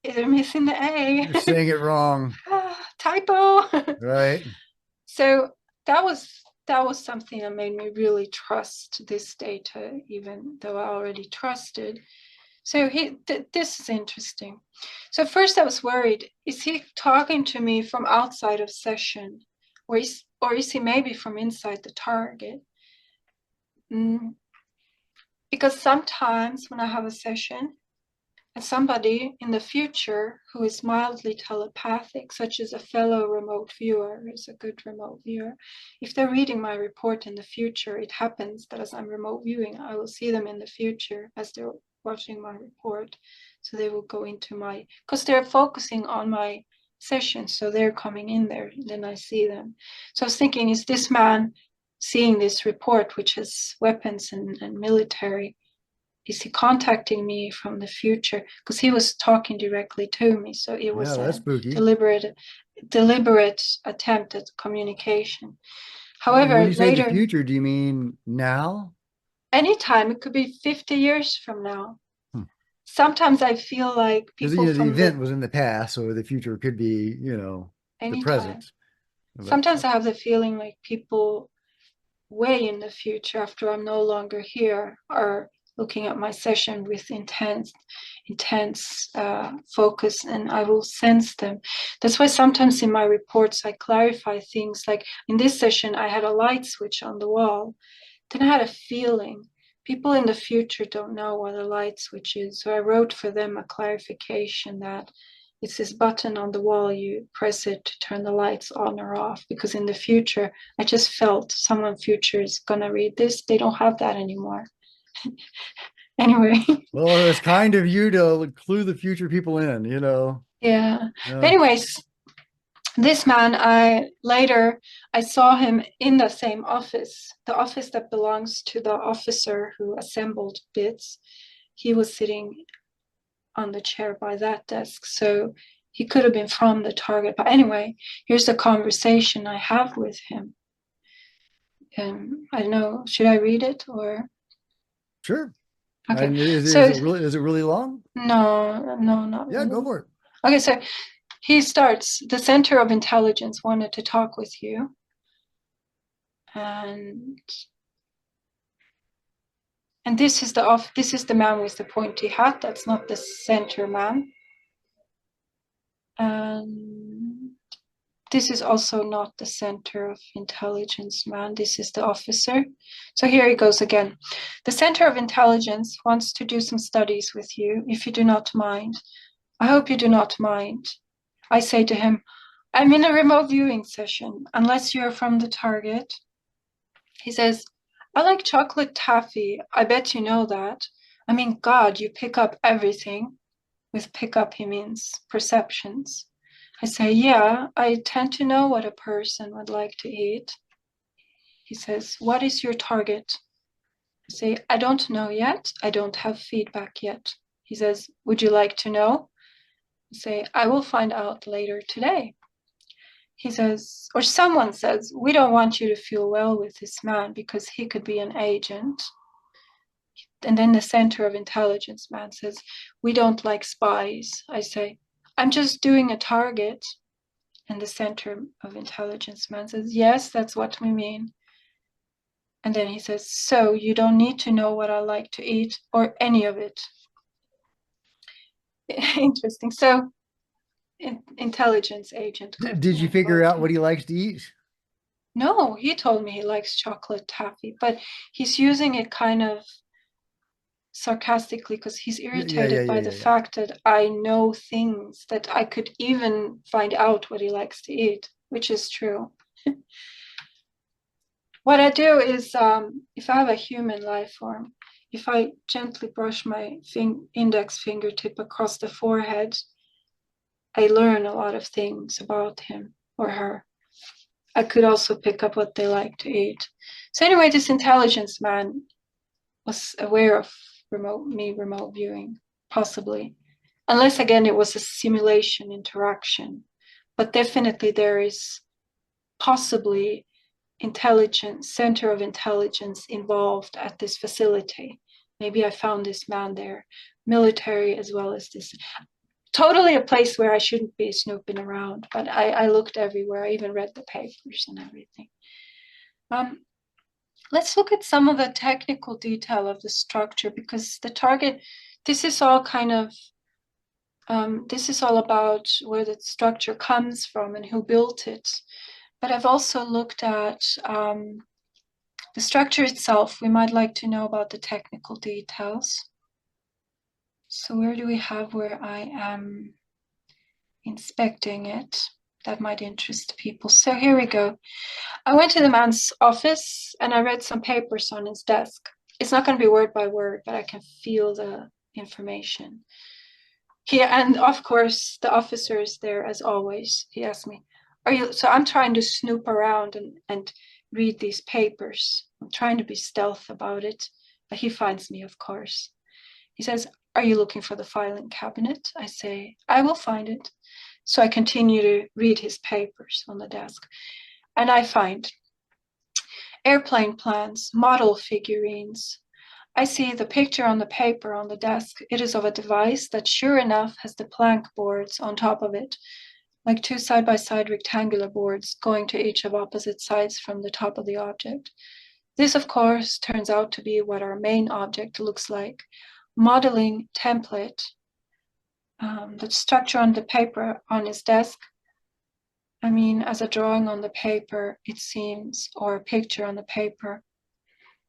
They're missing the A. You're saying it wrong. Typo. Right. So that was something that made me really trust this data, even though I already trusted. So this is interesting. So first I was worried, is he talking to me from outside of session, or is he maybe from inside the target? Because sometimes when I have a session and somebody in the future who is mildly telepathic, such as a fellow remote viewer, is a good remote viewer, if they're reading my report in the future, it happens that as I'm remote viewing, I will see them in the future as they're watching my report. So they will go into because they're focusing on my session, so they're coming in there, and then I see them. So I was thinking, is this man seeing this report, which has weapons and military, is he contacting me from the future? Because he was talking directly to me, so it was that's a spooky. deliberate attempt at communication. However, when you say later, the future, do you mean now? anytime, it could be 50 years from now. Sometimes I feel like Because people the event was in the past, so the future could be, the anytime. present. Sometimes I have the feeling like people way in the future, after I'm no longer here, are looking at my session with intense focus, and I will sense them. That's why sometimes in my reports I clarify things. Like in this session, I had a light switch on the wall. Then I had a feeling. People in the future don't know what a light switch is, so I wrote for them a clarification that it's this button on the wall, you press it to turn the lights on or off, because in the future, I just felt someone future is gonna read this. They don't have that anymore. Anyway. Well, it's kind of you to clue the future people in, Yeah. But anyways, this man, I saw him in the same office, the office that belongs to the officer who assembled bits. He was sitting on the chair by that desk, so he could have been from the target. But anyway, here's the conversation I have with him. I don't know, should I read it or? Sure. Okay. And is So it really long? no, not Yeah, really. go for it. Okay, so he starts, the Center of Intelligence wanted to talk with you. And this is the man with the pointy hat. That's not the center man. And this is also not the center of intelligence, man. This is the officer. So here he goes again. The center of intelligence wants to do some studies with you, if you do not mind. I hope you do not mind. I say to him, I'm in a remote viewing session, unless you are from the target. He says, I like chocolate taffy. I bet you know that. I mean, God, you pick up everything. With pick up, he means perceptions. I say, yeah, I tend to know what a person would like to eat. He says, what is your target? I say, I don't know yet. I don't have feedback yet. He says, would you like to know? I say, I will find out later today. He says, or someone says, we don't want you to feel well with this man because he could be an agent. And then the center of intelligence man says, we don't like spies. I say, I'm just doing a target. And the center of intelligence man says, yes, that's what we mean. And then he says, so you don't need to know what I like to eat or any of it. Interesting. So intelligence agent. Did you figure out what he likes to eat? No, he told me he likes chocolate taffy, but he's using it kind of sarcastically because he's irritated by the fact that I know things that I could even find out what he likes to eat, which is true. What I do is, if I have a human life form, if I gently brush my index fingertip across the forehead, I learn a lot of things about him or her. I could also pick up what they like to eat. So anyway, this intelligence man was aware of remote viewing, possibly. Unless, again, it was a simulation interaction. But definitely there is possibly center of intelligence involved at this facility. Maybe I found this man there, military as well as this. Totally a place where I shouldn't be snooping around, but I looked everywhere. I even read the papers and everything. Let's look at some of the technical detail of the structure, because the target, this is all kind of, this is all about where the structure comes from and who built it. But I've also looked at the structure itself. We might like to know about the technical details. So where do we have where I am inspecting it? That might interest people. So here we go. I went to the man's office and I read some papers on his desk. It's not going to be word by word, but I can feel the information. And of course, the officer is there as always. He asked me, "Are you?" So I'm trying to snoop around and read these papers. I'm trying to be stealth about it, but he finds me, of course. He says, "Are you looking for the filing cabinet?" I say, "I will find it." So I continue to read his papers on the desk. And I find airplane plans, model figurines. I see the picture on the paper on the desk. It is of a device that sure enough has the plank boards on top of it, like two side-by-side rectangular boards going to each of opposite sides from the top of the object. This, of course, turns out to be what our main object looks like. Modeling template. The structure on the paper on his desk, I mean, as a drawing on the paper, it seems, or a picture on the paper.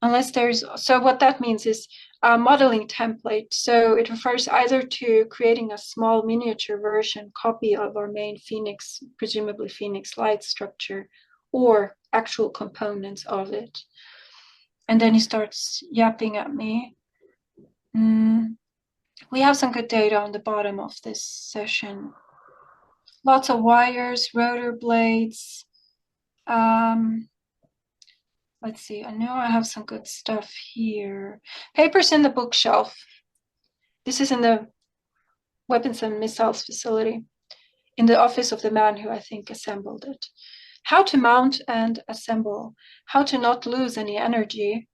Unless there's, so what that means is a modeling template. So it refers either to creating a small miniature version copy of our main Phoenix, presumably Phoenix light structure, or actual components of it. And then he starts yapping at me. We have some good data on the bottom of this session. Lots of wires, rotor blades. Let's see, I know I have some good stuff here. Papers in the bookshelf. This is in the Weapons and Missiles facility, in the office of the man who I think assembled it. How to mount and assemble, how to not lose any energy,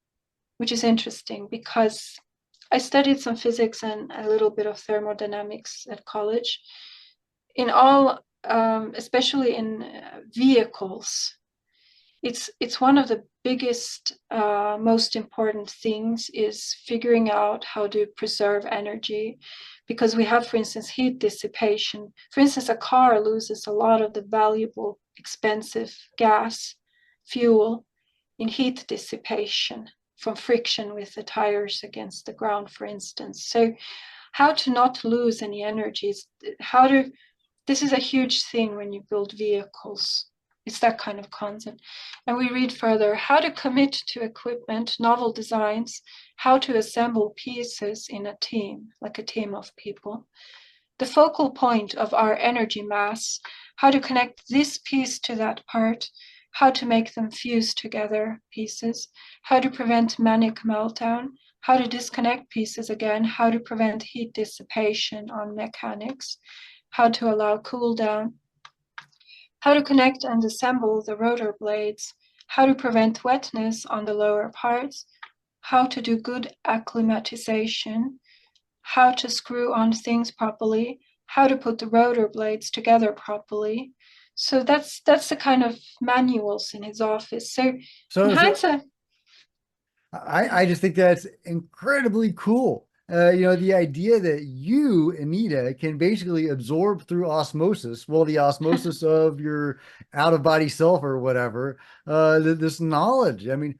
which is interesting because I studied some physics and a little bit of thermodynamics at college. In all, especially in vehicles, it's one of the biggest, most important things is figuring out how to preserve energy, because we have, for instance, heat dissipation. For instance, a car loses a lot of the valuable expensive gas, fuel, in heat dissipation from friction with the tires against the ground, for instance. So how to not lose any energy, this is a huge thing when you build vehicles. It's that kind of concept. And we read further, how to commit to equipment, novel designs, how to assemble pieces in a team, like a team of people. The focal point of our energy mass, how to connect this piece to that part, how to make them fuse together pieces, how to prevent manic meltdown, how to disconnect pieces again, how to prevent heat dissipation on mechanics, how to allow cool down, how to connect and assemble the rotor blades, how to prevent wetness on the lower parts, how to do good acclimatization, how to screw on things properly, how to put the rotor blades together properly. So that's the kind of manuals in his office. So in So hindsight, I just think that's incredibly cool. The idea that you, Anita, can basically absorb through osmosis, well, the osmosis of your out-of-body self or whatever, this knowledge. Do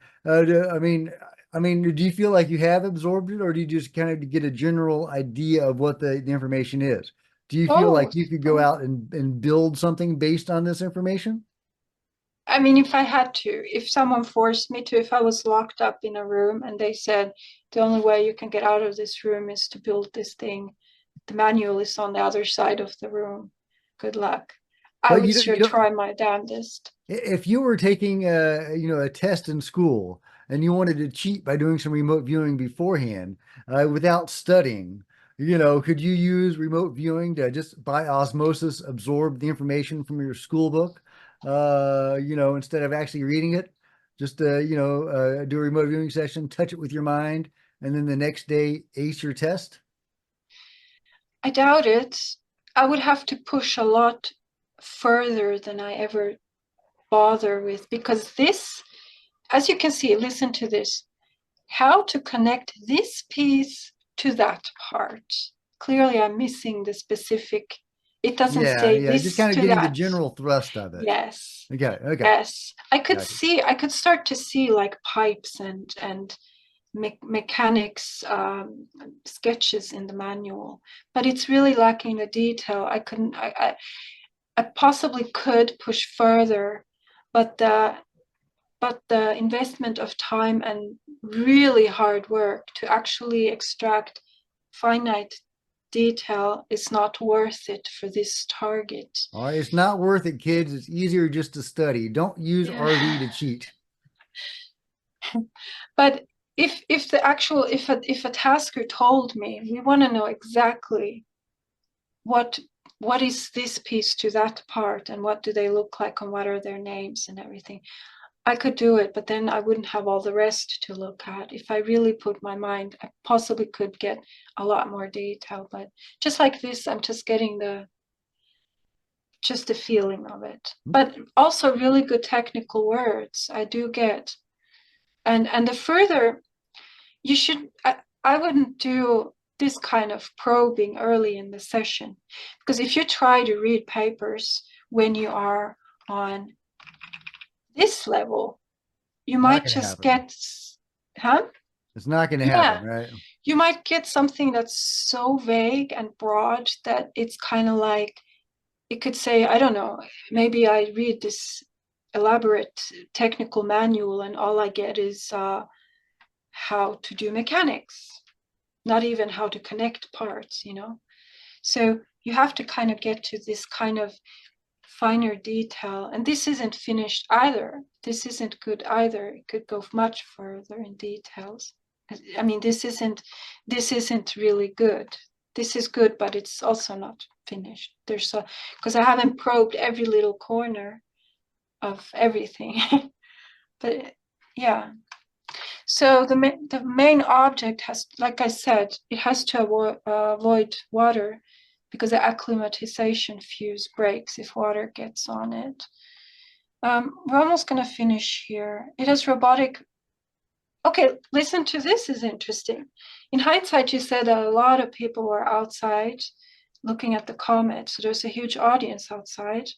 you feel like you have absorbed it, or do you just kind of get a general idea of what the information is? Do you feel like both. you could go out and build something based on this information? I mean, if I had to, if someone forced me to, if I was locked up in a room and they said the only way you can get out of this room is to build this thing, the manual is on the other side of the room. Good luck. I But would you sure don't. try my damnedest. If you were taking a test in school and you wanted to cheat by doing some remote viewing beforehand without studying, could you use remote viewing to just by osmosis absorb the information from your school book, instead of actually reading it? Just do a remote viewing session, touch it with your mind, and then the next day ace your test? I doubt it. I would have to push a lot further than I ever bother with because this, as you can see, listen to this, how to connect this piece to that part. Clearly, I'm missing the specific, it doesn't Yeah, say yeah, just this kind of to getting the that. general thrust of it. Yes, Okay, okay, yes. gotcha. I could start to see like pipes and mechanics sketches in the manual, but it's really lacking the detail. I couldn't, I possibly could push further, but the investment of time and really hard work to actually extract finite detail is not worth it for this target. All right, it's not worth it, kids. It's easier just to study. Don't use RV Yeah. to cheat. But if the actual if a tasker told me we want to know exactly what what is this piece to that part and what do they look like and what are their names and everything, I could do it, but then I wouldn't have all the rest to look at. If I really put my mind, I possibly could get a lot more detail. But just like this, I'm just getting just the feeling of it. But also really good technical words I do get. And the further you should, I wouldn't do this kind of probing early in the session because if you try to read papers when you are on this level, you Not might going to just happen. get, huh? It's not going to happen, Yeah, right? you might get something that's so vague and broad that it's kind of like it could say, I don't know, maybe I read this elaborate technical manual and all I get is how to do mechanics, not even how to connect parts. So you have to kind of get to this kind of finer detail. And this isn't finished either. This isn't good either. It could go much further in details. I mean, this isn't really good. This is good, but it's also not finished. There's so because I haven't probed every little corner of everything. But yeah. So the main object has, like I said, it has to avoid water because the acclimatization fuse breaks if water gets on it. We're almost going to finish here. It has robotic. Okay, listen to this is interesting. In hindsight, you said that a lot of people were outside looking at the comet. So there's a huge audience outside.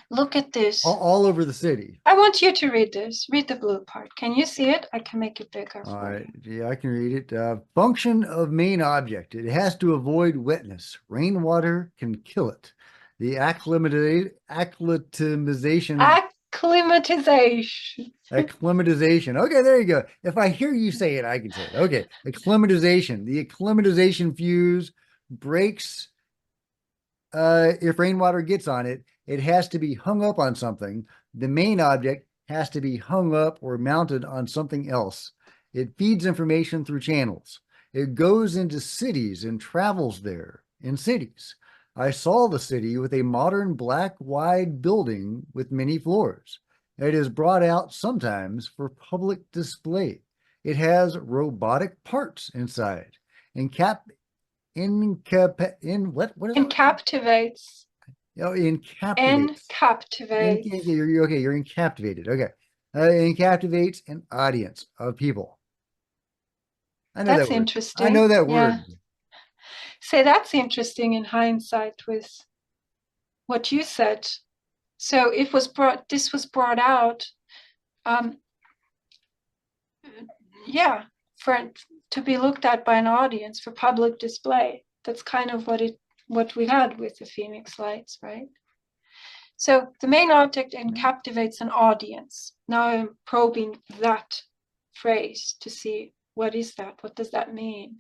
Look at this. all over the city. I want you to read this. Read the blue part. Can you see it? I can make it bigger All for right, you. yeah, I can read it. Function of main object. It has to avoid wetness. Rainwater can kill it. The acclimatization. Acclimatization. Acclimatization. Okay, there you go. If I hear you say it, I can say it. Okay, acclimatization. The acclimatization fuse breaks if rainwater gets on it. It has to be hung up on something. The main object has to be hung up or mounted on something else. It feeds information through channels. It goes into cities and travels there in cities. I saw the city with a modern black wide building with many floors. It is brought out sometimes for public display. It has robotic parts inside. Encap what is it? Encaptivates. Oh, encaptivates. Encaptivates. You're okay. You're encaptivated. Okay. Encaptivates an audience of people. I know that That's word. I know interesting. that Yeah. word. Say that's interesting in hindsight with what you said. So this was brought out, um, yeah, for to be looked at by an audience for public display. That's kind of what we had with the Phoenix Lights, right? So the main object encaptivates an audience. Now I'm probing that phrase to see what is that? What does that mean?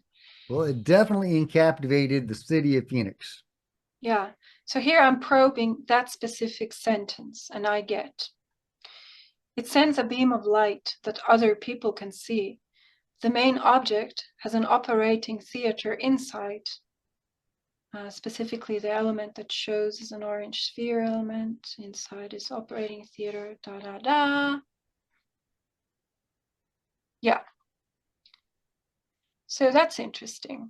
Well, it definitely encaptivated the city of Phoenix. Yeah. So here I'm probing that specific sentence, and I get it sends a beam of light that other people can see. The main object has an operating theater inside. Specifically, the element that shows is an orange sphere element. Inside is operating theater, da da da. Yeah. So that's interesting.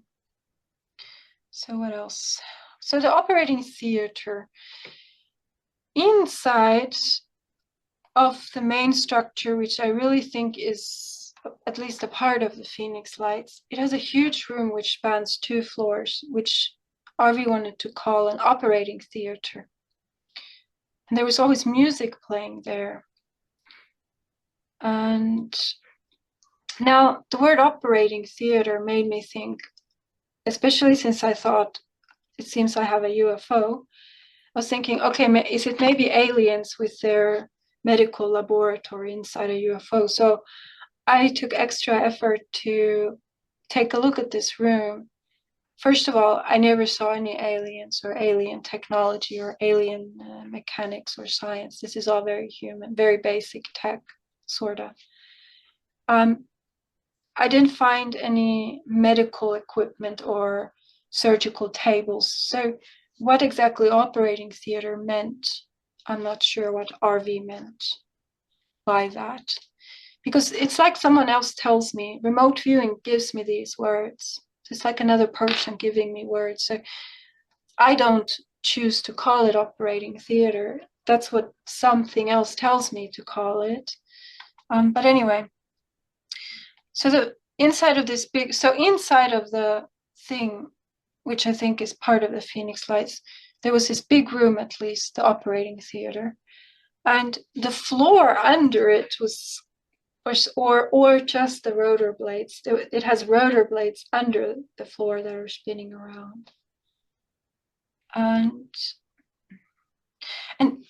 So what else? So the operating theater inside of the main structure, which I really think is at least a part of the Phoenix Lights, it has a huge room which spans 2 floors, which RV wanted to call an operating theater. And there was always music playing there. And now the word operating theater made me think, especially since I thought it seems I have a UFO. I was thinking, okay, is it maybe aliens with their medical laboratory inside a UFO? So I took extra effort to take a look at this room. First of all, I never saw any aliens or alien technology or alien mechanics or science. This is all very human, very basic tech, sort of. I didn't find any medical equipment or surgical tables. So, what exactly operating theater meant, I'm not sure what RV meant by that. Because it's like someone else tells me, remote viewing gives me these words. It's like another person giving me words. So, I don't choose to call it operating theater. That's what something else tells me to call it. But anyway, so the inside of inside of the thing, which I think is part of the Phoenix Lights, there was this big room, at least the operating theater, and the floor under it was, or just the rotor blades. It has rotor blades under the floor that are spinning around, and and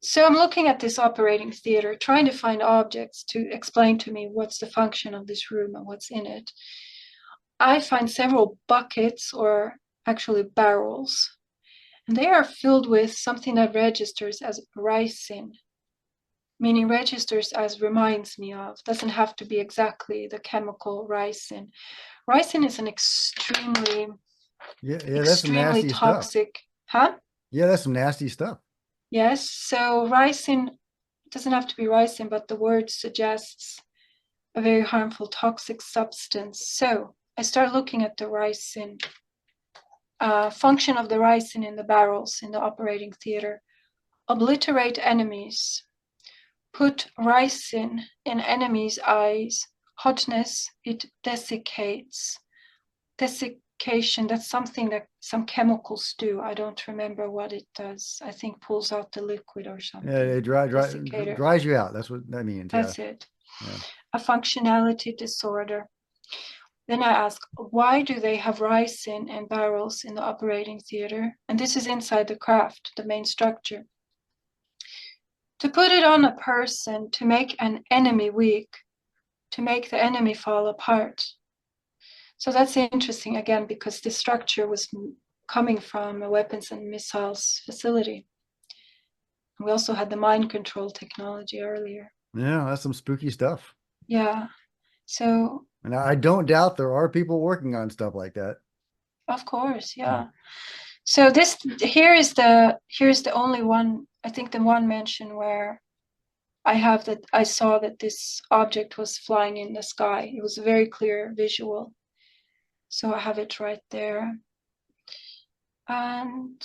so I'm looking at this operating theater, trying to find objects to explain to me what's the function of this room and what's in it. I find several buckets, or actually barrels, and they are filled with something that registers as ricin, meaning registers as reminds me of, doesn't have to be exactly the chemical ricin. Ricin is an Yeah, that's some extremely nasty stuff. toxic, huh? Yeah, that's some nasty stuff. Yes, so ricin doesn't have to be ricin, but the word suggests a very harmful toxic substance. So I start looking at the ricin. Function of the ricin in the barrels in the operating theater: obliterate enemies, put ricin in enemies' eyes, hotness, it desiccates. desiccation. That's something that some chemicals do. I don't remember what it does. I think pulls out the liquid or Yeah, something. it Desiccator. dries you out. That's what that means. Yeah. That's it. Yeah. A functionality disorder. Then I ask, why do they have ricin and barrels in the operating theater? And this is inside the craft, the main structure. To put it on a person, to make an enemy weak, to make the enemy fall apart. So that's interesting again, because the structure was coming from a weapons and missiles facility. We also had the mind control technology earlier. Yeah, that's some spooky stuff. Yeah. So And I don't doubt there are people working on stuff like that. of course, yeah. So this here's the only one, I think the one mention where I saw that this object was flying in the sky. It was a very clear visual. So I have it right there. And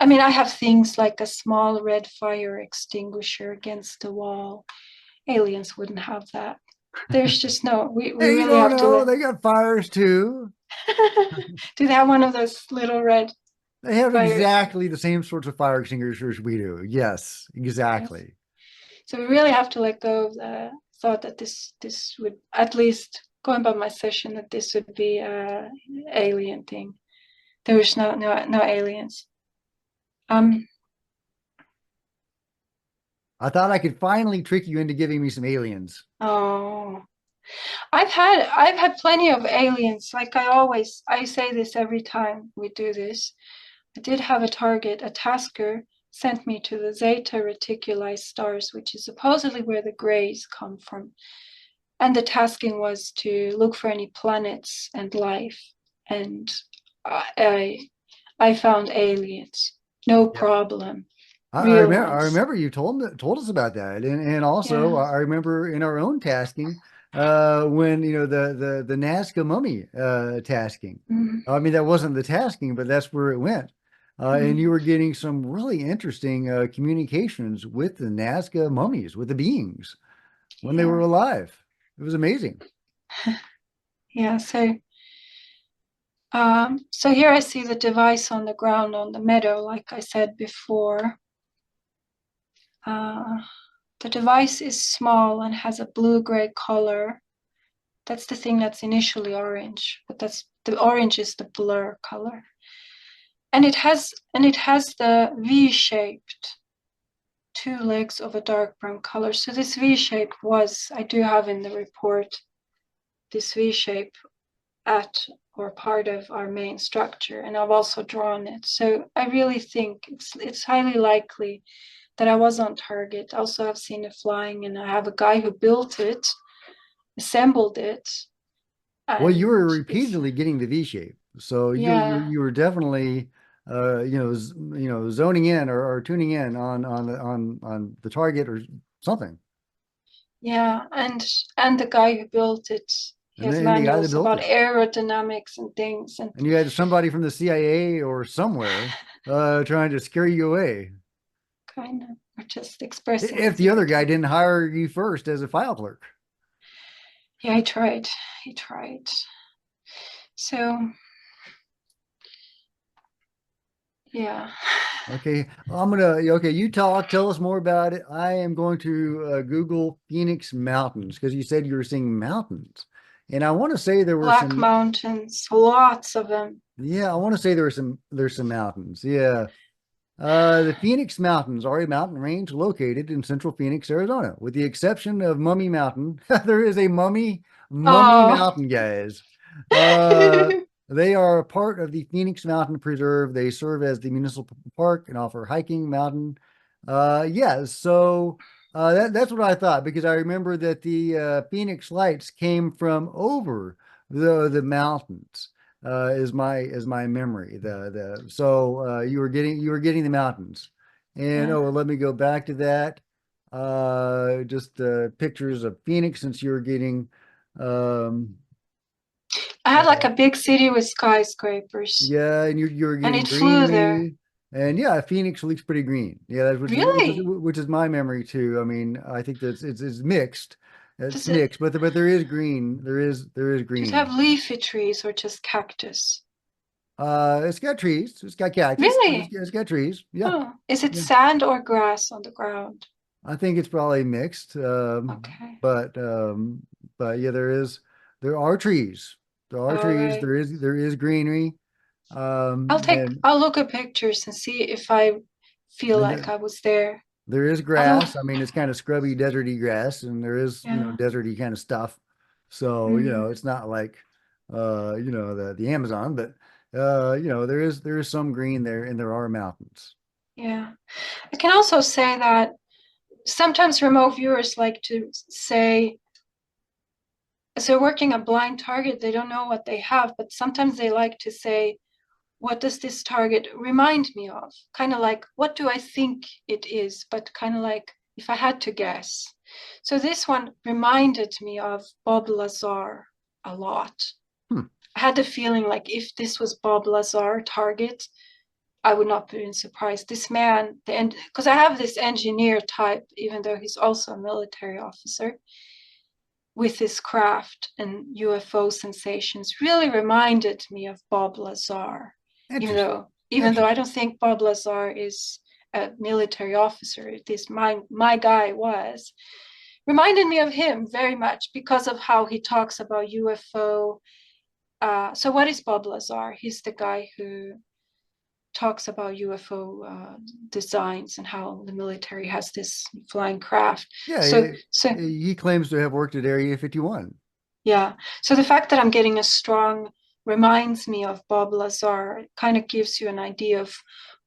I mean, I have things like a small red fire extinguisher against the wall. Aliens wouldn't have that. There's just no, we Hey, you really don't have to know. let. They got fires too. Do they have one of those little red They have fire? exactly the same sorts of fire extinguishers we do. Yes, Yes. exactly. So we really have to let go of the thought that this would, at least going by my session, that this would be a alien thing. There was no aliens. Um, I thought I could finally trick you into giving me some aliens. oh, I've had plenty of aliens. Like I say this every time we do this. I did have a target, a tasker sent me to the Zeta Reticuli stars, which is supposedly where the grays come from. And the tasking was to look for any planets and life. And I I found aliens, no Yeah. problem, I real remember. I ones. remember you told us about that, and also Yeah. I remember in our own tasking, when the Nazca mummy tasking. Mm, I mean that wasn't the tasking, but that's where it went, and you mm, were getting some really interesting communications with the Nazca mummies, with the beings when they were yeah. alive. It was amazing. Yeah. So here I see the device on the ground on the meadow, like I said before. Uh, the device is small and has a blue-gray color. That's the thing that's initially orange, but that's the orange is the blur color. And it has the V-shaped two legs of a dark brown color. So this V shape I do have in the report, this V shape at or part of our main structure, and I've also drawn it. So I really think it's highly likely that I was on target. Also, I've seen it flying, and I have a guy who built it, assembled it, Well, you were and it's repeatedly getting the V shape, so yeah, you were definitely zoning in or tuning in on the target or something. yeah, and the guy who built it, he And has then the guy that manuals built about it, aerodynamics and things, and and you had somebody from the CIA or somewhere trying to scare you away. kind of or just expressing If his the other guy irritation. didn't hire you first as a file clerk. Yeah, he tried. He tried. So yeah. Okay, okay, you tell us more about it. I am going to Google Phoenix Mountains because you said you were seeing mountains. And I want to say there were Black some, mountains, lots of them. yeah, I want to say there's some mountains. Yeah. The Phoenix Mountains are a mountain range located in central Phoenix, Arizona. With the exception of Mummy Mountain, there is a Mummy Oh. Mountain, guys. Uh, they are a part of the Phoenix Mountain Preserve. They serve as the municipal park and offer hiking mountain. Yeah, so that's what I thought because I remember that the Phoenix lights came from over the mountains. Is my memory. The so you were getting the mountains, and Yeah. let me go back to that. Just pictures of Phoenix since you were getting um I had like uh, a big city with skyscrapers, yeah, and you were and getting it flew there. greenery, and yeah, Phoenix looks pretty green. Yeah, that's Really? which is my memory too. I mean, I think that it's mixed. It's Does it mixed, but there is green. There is does it have green. leafy trees or just cactus? It's got trees. It's got cactus, but Really? it's got trees. Yeah, Oh, is it yeah. sand or grass on the ground? I think it's probably mixed. Okay. But yeah, there are trees. There are All trees. right. There is greenery. And I'll look at pictures and see if I feel and like the, I was there. there is Although, grass. I mean, it's kind of scrubby, deserty grass, and there is, yeah. deserty kind of stuff. So, Mm, it's not like the Amazon, but there is some green there and there are mountains. yeah. I can also say that sometimes remote viewers like to say, as they're working a blind target, they don't know what they have, but sometimes they like to say, what does this target remind me of? Kind of like, what do I think it is? But kind of like, if I had to guess. So this one reminded me of Bob Lazar a lot. Hmm. I had the feeling like if this was Bob Lazar target, I would not be surprised. This man, because I have this engineer type, even though he's also a military officer, with his craft and UFO sensations, really reminded me of Bob Lazar. Even Interesting. though, even though I Interesting. don't think Bob Lazar is a military officer, this my guy was, reminded me of him very much because of how he talks about UFO. So what is Bob Lazar? He's the guy who talks about UFO designs and how the military has this flying craft. Yeah, So he claims to have worked at Area 51. yeah. So the fact that I'm getting a strong reminds me of Bob Lazar. It kind of gives you an idea of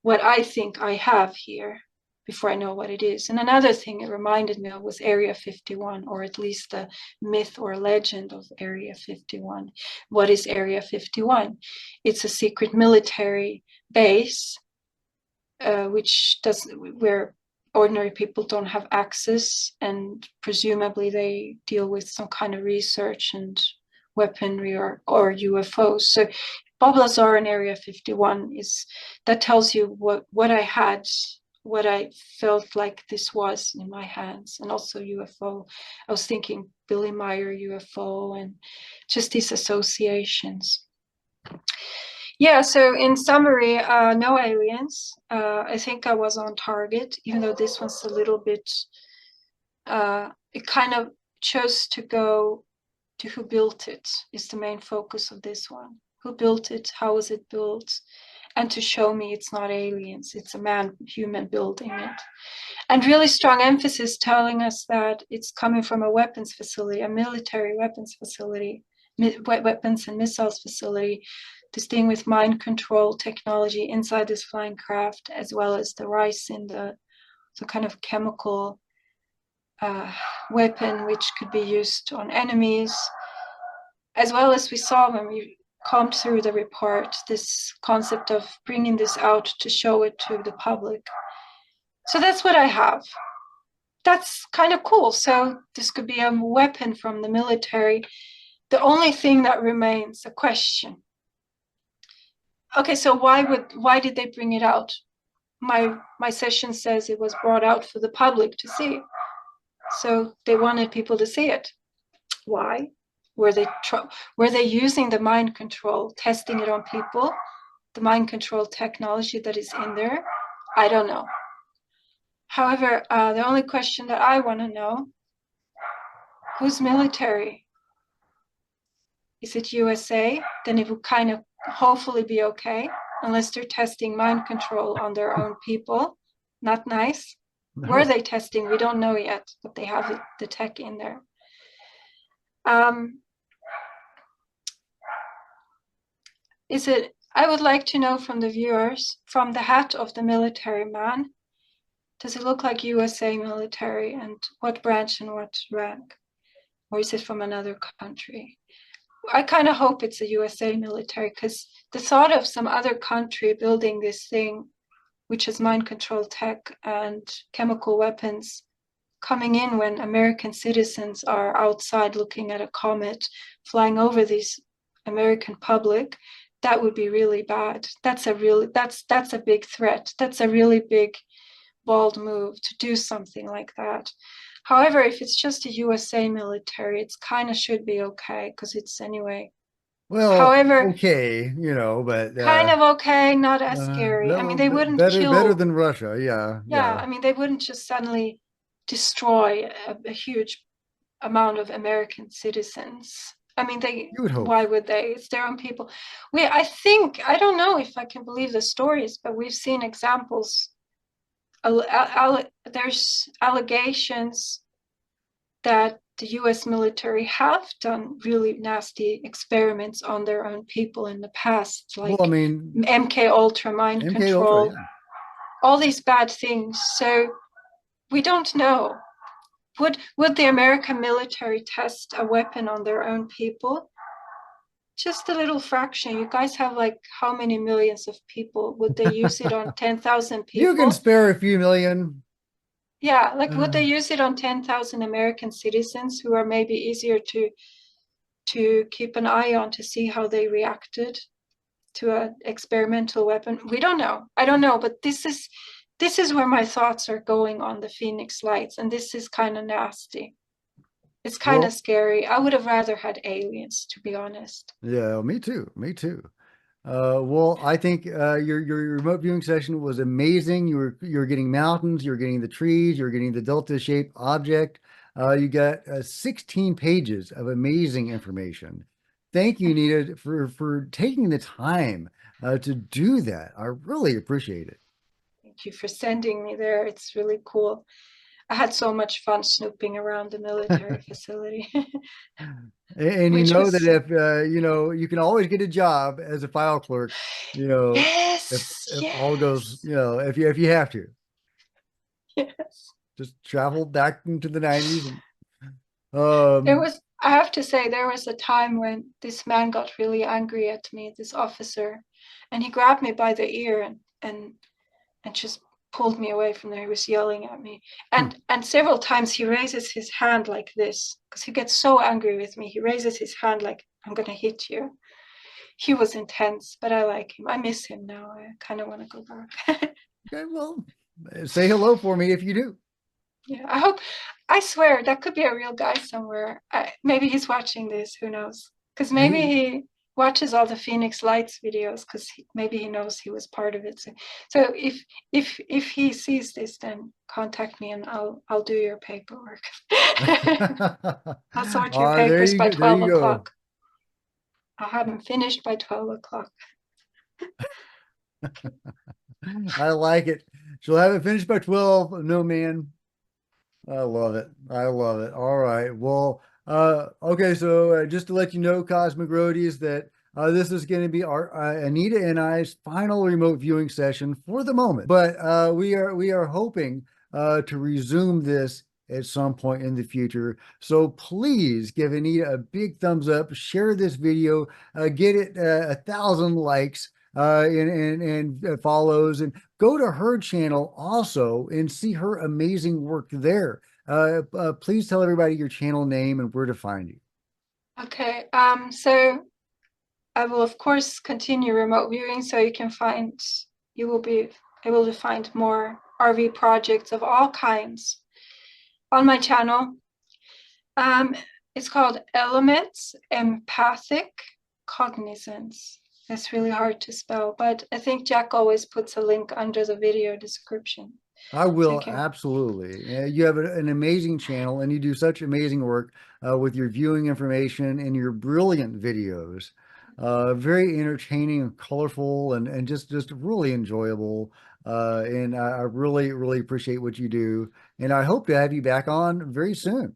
what I think I have here before I know what it is. And another thing it reminded me of was Area 51, or at least the myth or legend of Area 51. What is Area 51? It's a secret military base, which does where ordinary people don't have access, and presumably they deal with some kind of research and weaponry or UFOs. So Bob Lazar in Area 51 is that tells you what I had, what I felt like this was in my hands, and also UFO. I was thinking Billy Meyer UFO and just these associations. Yeah, so in summary, no aliens. I think I was on target, even though this one's a little bit, it kind of chose to go to who built it, is the main focus of this one. Who built it? How was it built? And to show me it's not aliens, it's a human building it. And really strong emphasis telling us that it's coming from a weapons facility, a military weapons facility, weapons and missiles facility, this thing with mind control technology inside this flying craft, as well as the rise in the kind of chemical weapon which could be used on enemies, as well as we saw when we combed through the report, this concept of bringing this out to show it to the public. So that's what I have. That's kind of cool. So this could be a weapon from the military. The only thing that remains a question. Okay, so why did they bring it out? My session says it was brought out for the public to see. So they wanted people to see it. Why? Were they were they using the mind control, testing it on people, the mind control technology that is in there? I don't know. However, the only question that I want to know, who's military? Is it USA? Then it would kind of hopefully be okay, unless they're testing mind control on their own people. Not nice. Were No. they testing? We don't know yet, but they have the tech in there. Um, is it? I would like to know from the viewers, from the hat of the military man, does it look like USA military, and what branch and what rank? Or is it from another country? I kind of hope it's a USA military, because the thought of some other country building this thing, which has mind control tech and chemical weapons, coming in when American citizens are outside looking at a comet flying over this American public, that would be really bad. That's a big threat. That's a really big bold move to do something like that. However, if it's just a USA military, it's kind of should be okay because it's anyway. Well, However, okay, you know, but kind of okay, not as scary. I mean, they wouldn't better kill. than Russia. Yeah, Yeah, yeah. I mean, they wouldn't just suddenly destroy a huge amount of American citizens. I mean, You would hope. why would they? It's their own people. I think, I don't know if I can believe the stories, but we've seen examples. There's allegations that the US military have done really nasty experiments on their own people in the past, Well, I like mean, MK Ultra, mind MK Ultra, control, yeah. all these bad things. So we don't know. Would the American military test a weapon on their own people? Just a little fraction. You guys have like how many millions of people? Would they use it on 10,000 You can people? spare a few million. Yeah, like would Uh, they use it on 10,000 American citizens who are maybe easier to keep an eye on to see how they reacted to an experimental weapon? We don't know. I don't know, but this is where my thoughts are going on the Phoenix Lights, and this is kind of nasty. It's kind of well, scary. I would have rather had aliens, to be honest. yeah, me too. Me too. Well, I think your remote viewing session was amazing. You were getting mountains, you were getting the trees, you were getting the delta shaped object. You got 16 pages of amazing information. Thank you, Nita, for taking the time to do that. I really appreciate it. Thank you for sending me there. It's really cool. I had so much fun snooping around the military facility, And you which know that was, if you know, you can always get a job as a file clerk, you know, yes, if all goes, yes, you know, if you have to, yes. just travel back into the 90s and There um was, I have to say, there was a time when this man got really angry at me, this officer, and he grabbed me by the ear and just pulled me away from there. He was yelling at me. hmm. And several times he raises his hand like this, because he gets so angry with me. He raises his hand like, I'm gonna hit you. He was intense, but I like him. I miss him now. I kind of want to go back. Okay, well, say hello for me if you do. Yeah, I hope. I swear that could be a real guy somewhere. Maybe he's watching this. Who knows? Because maybe He, he watches all the Phoenix Lights videos. Because maybe he knows he was part of it. So if he sees this, then contact me and I'll do your paperwork. I'll sort your all right, there papers you by go. There 12 you go. o'clock. I'll have them finished by 12 o'clock. I like it. She'll have it finished by 12. No, man. I love it. I love it. All right. Well, okay. So just to let you know, Cosmic Roadies, that this is going to be our Anita and I's final remote viewing session for the moment. But we are hoping to resume this at some point in the future. So please give Anita a big thumbs up, share this video, get it 1,000 likes and follows, and go to her channel also and see her amazing work there. Please tell everybody your channel name and where to find you. Okay. So I will of course continue remote viewing, so you will be able to find more RV projects of all kinds on my channel. Um, it's called Elements Empathic Cognizance. It's really hard to spell, but I think Jack always puts a link under the video description. I So you will can, absolutely. You have an amazing channel and you do such amazing work with your viewing information and your brilliant videos. Very entertaining and colorful and just really enjoyable. And I really, really appreciate what you do. And I hope to have you back on very soon.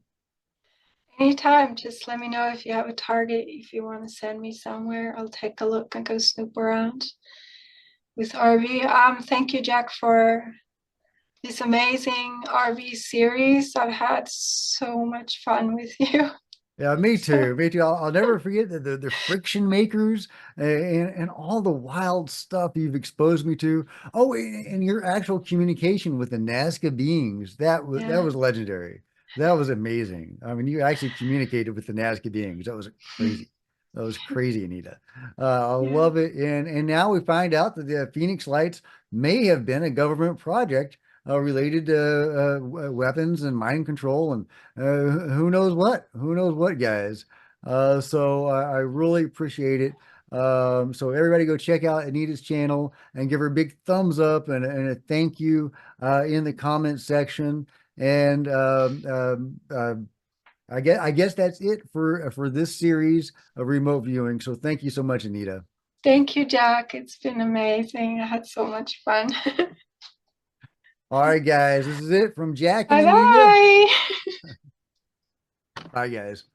anytime, just let me know if you have a target, if you want to send me somewhere. I'll take a look and go snoop around with RV. Thank you, Jack, for this amazing RV series. I've had so much fun with you. Yeah, me So too. Me too. I'll never forget the friction makers and all the wild stuff you've exposed me to. Oh, and your actual communication with the Nazca beings. That yeah. was legendary. That was amazing. I mean, you actually communicated with the Nazca beings. That was crazy. That was crazy, Anita. I Yeah. love it. And now we find out that the Phoenix Lights may have been a government project related to weapons and mind control and who knows what, guys. So I really appreciate it. So everybody go check out Anita's channel and give her a big thumbs up and a thank you in the comment section. And I guess that's it for this series of remote viewing. So thank you so much, Anita. Thank you, Jack. It's been amazing. I had so much fun. All right, guys, this is it from Jack and Bye Anita. bye. Bye, guys.